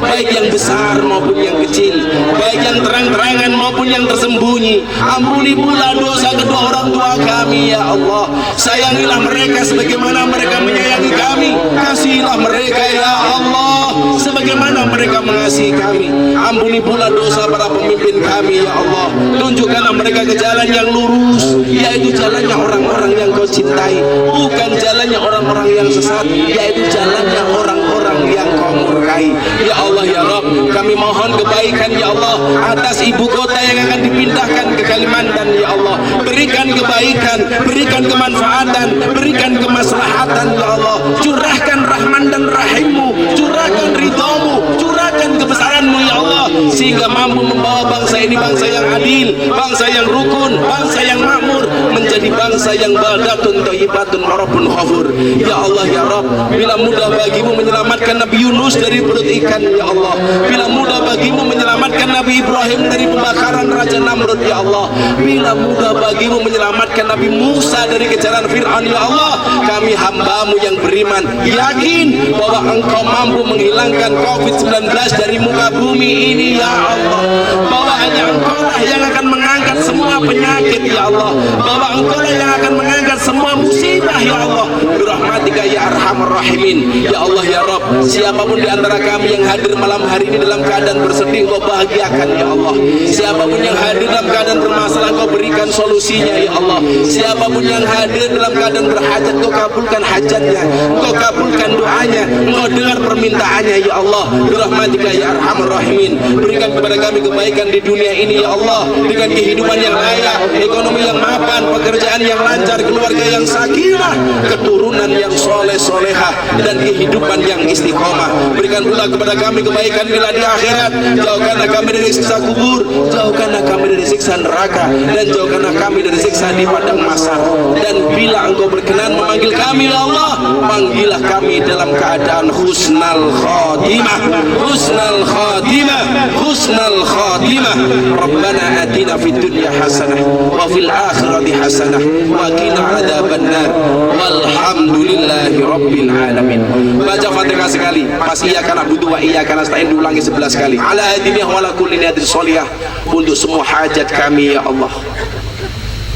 baik yang besar maupun yang kecil, baik yang terang-terangan maupun yang tersembunyi. Ampuni pula dosa kedua orang tua kami ya Allah. Sayangilah mereka sebagaimana mereka menyayangi kami, kasihilah mereka ya Allah sebagaimana mereka mengasihi kami. Ampuni pula dosa para pemimpin kami ya Allah, tunjukkanlah mereka ke jalan yang lurus, yaitu jalannya orang-orang yang kau cintai, bukan jalannya orang-orang yang sesat, yaitu jalannya orang-orang yang kau murkai. Ya Allah ya Rabb, kami mohon kebaikan ya Allah atas ibu kota yang akan dipindahkan ke Kalimantan ya Allah. Berikan kebaikan, berikan kemanfaatan, berikan kemaslahatan ya Allah. Curahkan rahman dan rahimmu, curahkan ridhamu, curahkan kebesaranmu ya Allah, sehingga mampu membawa bangsa ini bangsa yang adil, bangsa yang rukun, bangsa yang makmur, menjadi bangsa yang baldatun thayyibatun rabbun ghafur. Ya Allah ya Rabb, bila mudah bagimu menyelamatkan Nabi Yunus dari perut ikan ya Allah, bila mudah bagimu menyelamatkan Nabi Ibrahim dari pembakaran Raja Namrud ya Allah, bila mudah bagimu menyelamatkan Nabi Musa dari kejaran Fir'aun ya Allah, kami hambamu yang beriman yakin bahwa engkau mampu menghilangkan COVID-19 dari muka bumi ini ya Allah, bahwa hanya engkau lah yang akan mengangkat semua penyakit ya Allah, bahwa engkau lah yang akan mengangkat semua musibah ya Allah, birahmatika ya arhamar rahimin. Ya Allah ya Rabb, siapapun di antara kami yang hadir malam hari ini dalam keadaan bersedih, kau bahagiakan ya Allah. Siapapun yang hadir dalam keadaan bermasalah, kau berikan solusinya ya Allah. Siapapun yang hadir dalam keadaan berhajat, kau kabulkan hajatnya, kau kabulkan doanya, kau dengar permintaannya ya Allah, birahmatika ya arhamar rahimin. Berikan kepada kami kebaikan di dunia ini ya Allah, dengan kehidupan yang layak, ekonomi yang mapan, pekerjaan yang lancar, keluarga yang sakinah, keturunan yang soleh solehah, dan kehidupan yang istiqomah. Berikan pula kepada kami kebaikan bila di akhirat. Jauhkanlah kami dari siksa kubur, jauhkanlah kami dari siksa neraka, dan jauhkanlah kami dari siksa di padang mahsyar. Dan bila engkau berkenan memanggil kami ya Allah, panggillah kami dalam keadaan husnal khatimah, husnal khatimah, husnal khatimah. Rabbana atina fid dunya hasanah wa fil akhirati hasanah wa qina adzabannar. Walhamdulillahi rabbil alamin. Baca Fatihah sekali, pas iyyaka na'budu wa iyyaka nasta'in diulangi 11 kali. Ala hadinihi wa ala kulli niyatin sholihah, untuk semua hajat kami ya Allah.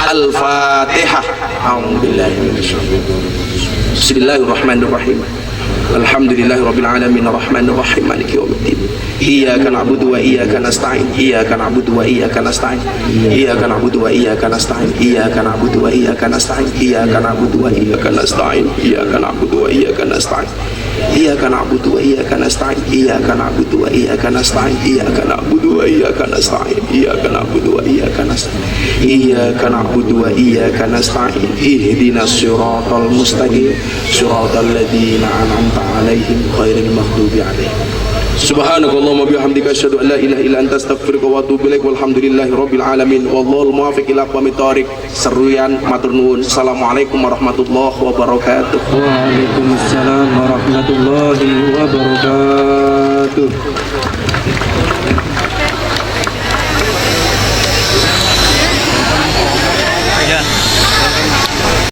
Al-Fatihah. A'udzubillahi minasyaitonir rajim. Bismillahirrahmanirrahim. Alhamdulillahi rabbil alamin arrahmanir rahim maliki yaumiddin. Iyyaka na'budu wa iyyaka nasta'in. Iyyaka na'budu wa iyyaka nasta'in. Iyyaka na'budu wa iyyaka nasta'in. Iyyaka na'budu wa iyyaka nasta'in. Iyyaka na'budu wa iyyaka nasta'in. Iyyaka na'budu wa iyyaka nasta'in. Iyyaka na'budu wa iyyaka nasta'in. Iyyaka na'budu wa iyyaka nasta'in. Iyyaka na'budu wa iyyaka nasta'in. Iyyaka na'budu wa iyyaka nasta'in. Iyyaka na'budu wa iyyaka nasta'in. Ihdinas siratal mustaqim, siratal ladzina an'amta 'alaihim ghairil maghdubi 'alaihim Subhanakallahumma bihamdika asyhadu an la ilaha illa anta astaghfiruka wa atubu ilaik walhamdulillahi rabbil alamin wallahul muwaffiq ila aqwamit thoriq. Seruyan matur nuwun. Assalamualaikum warahmatullahi wabarakatuh. Waalaikumsalam warahmatullahi wabarakatuh.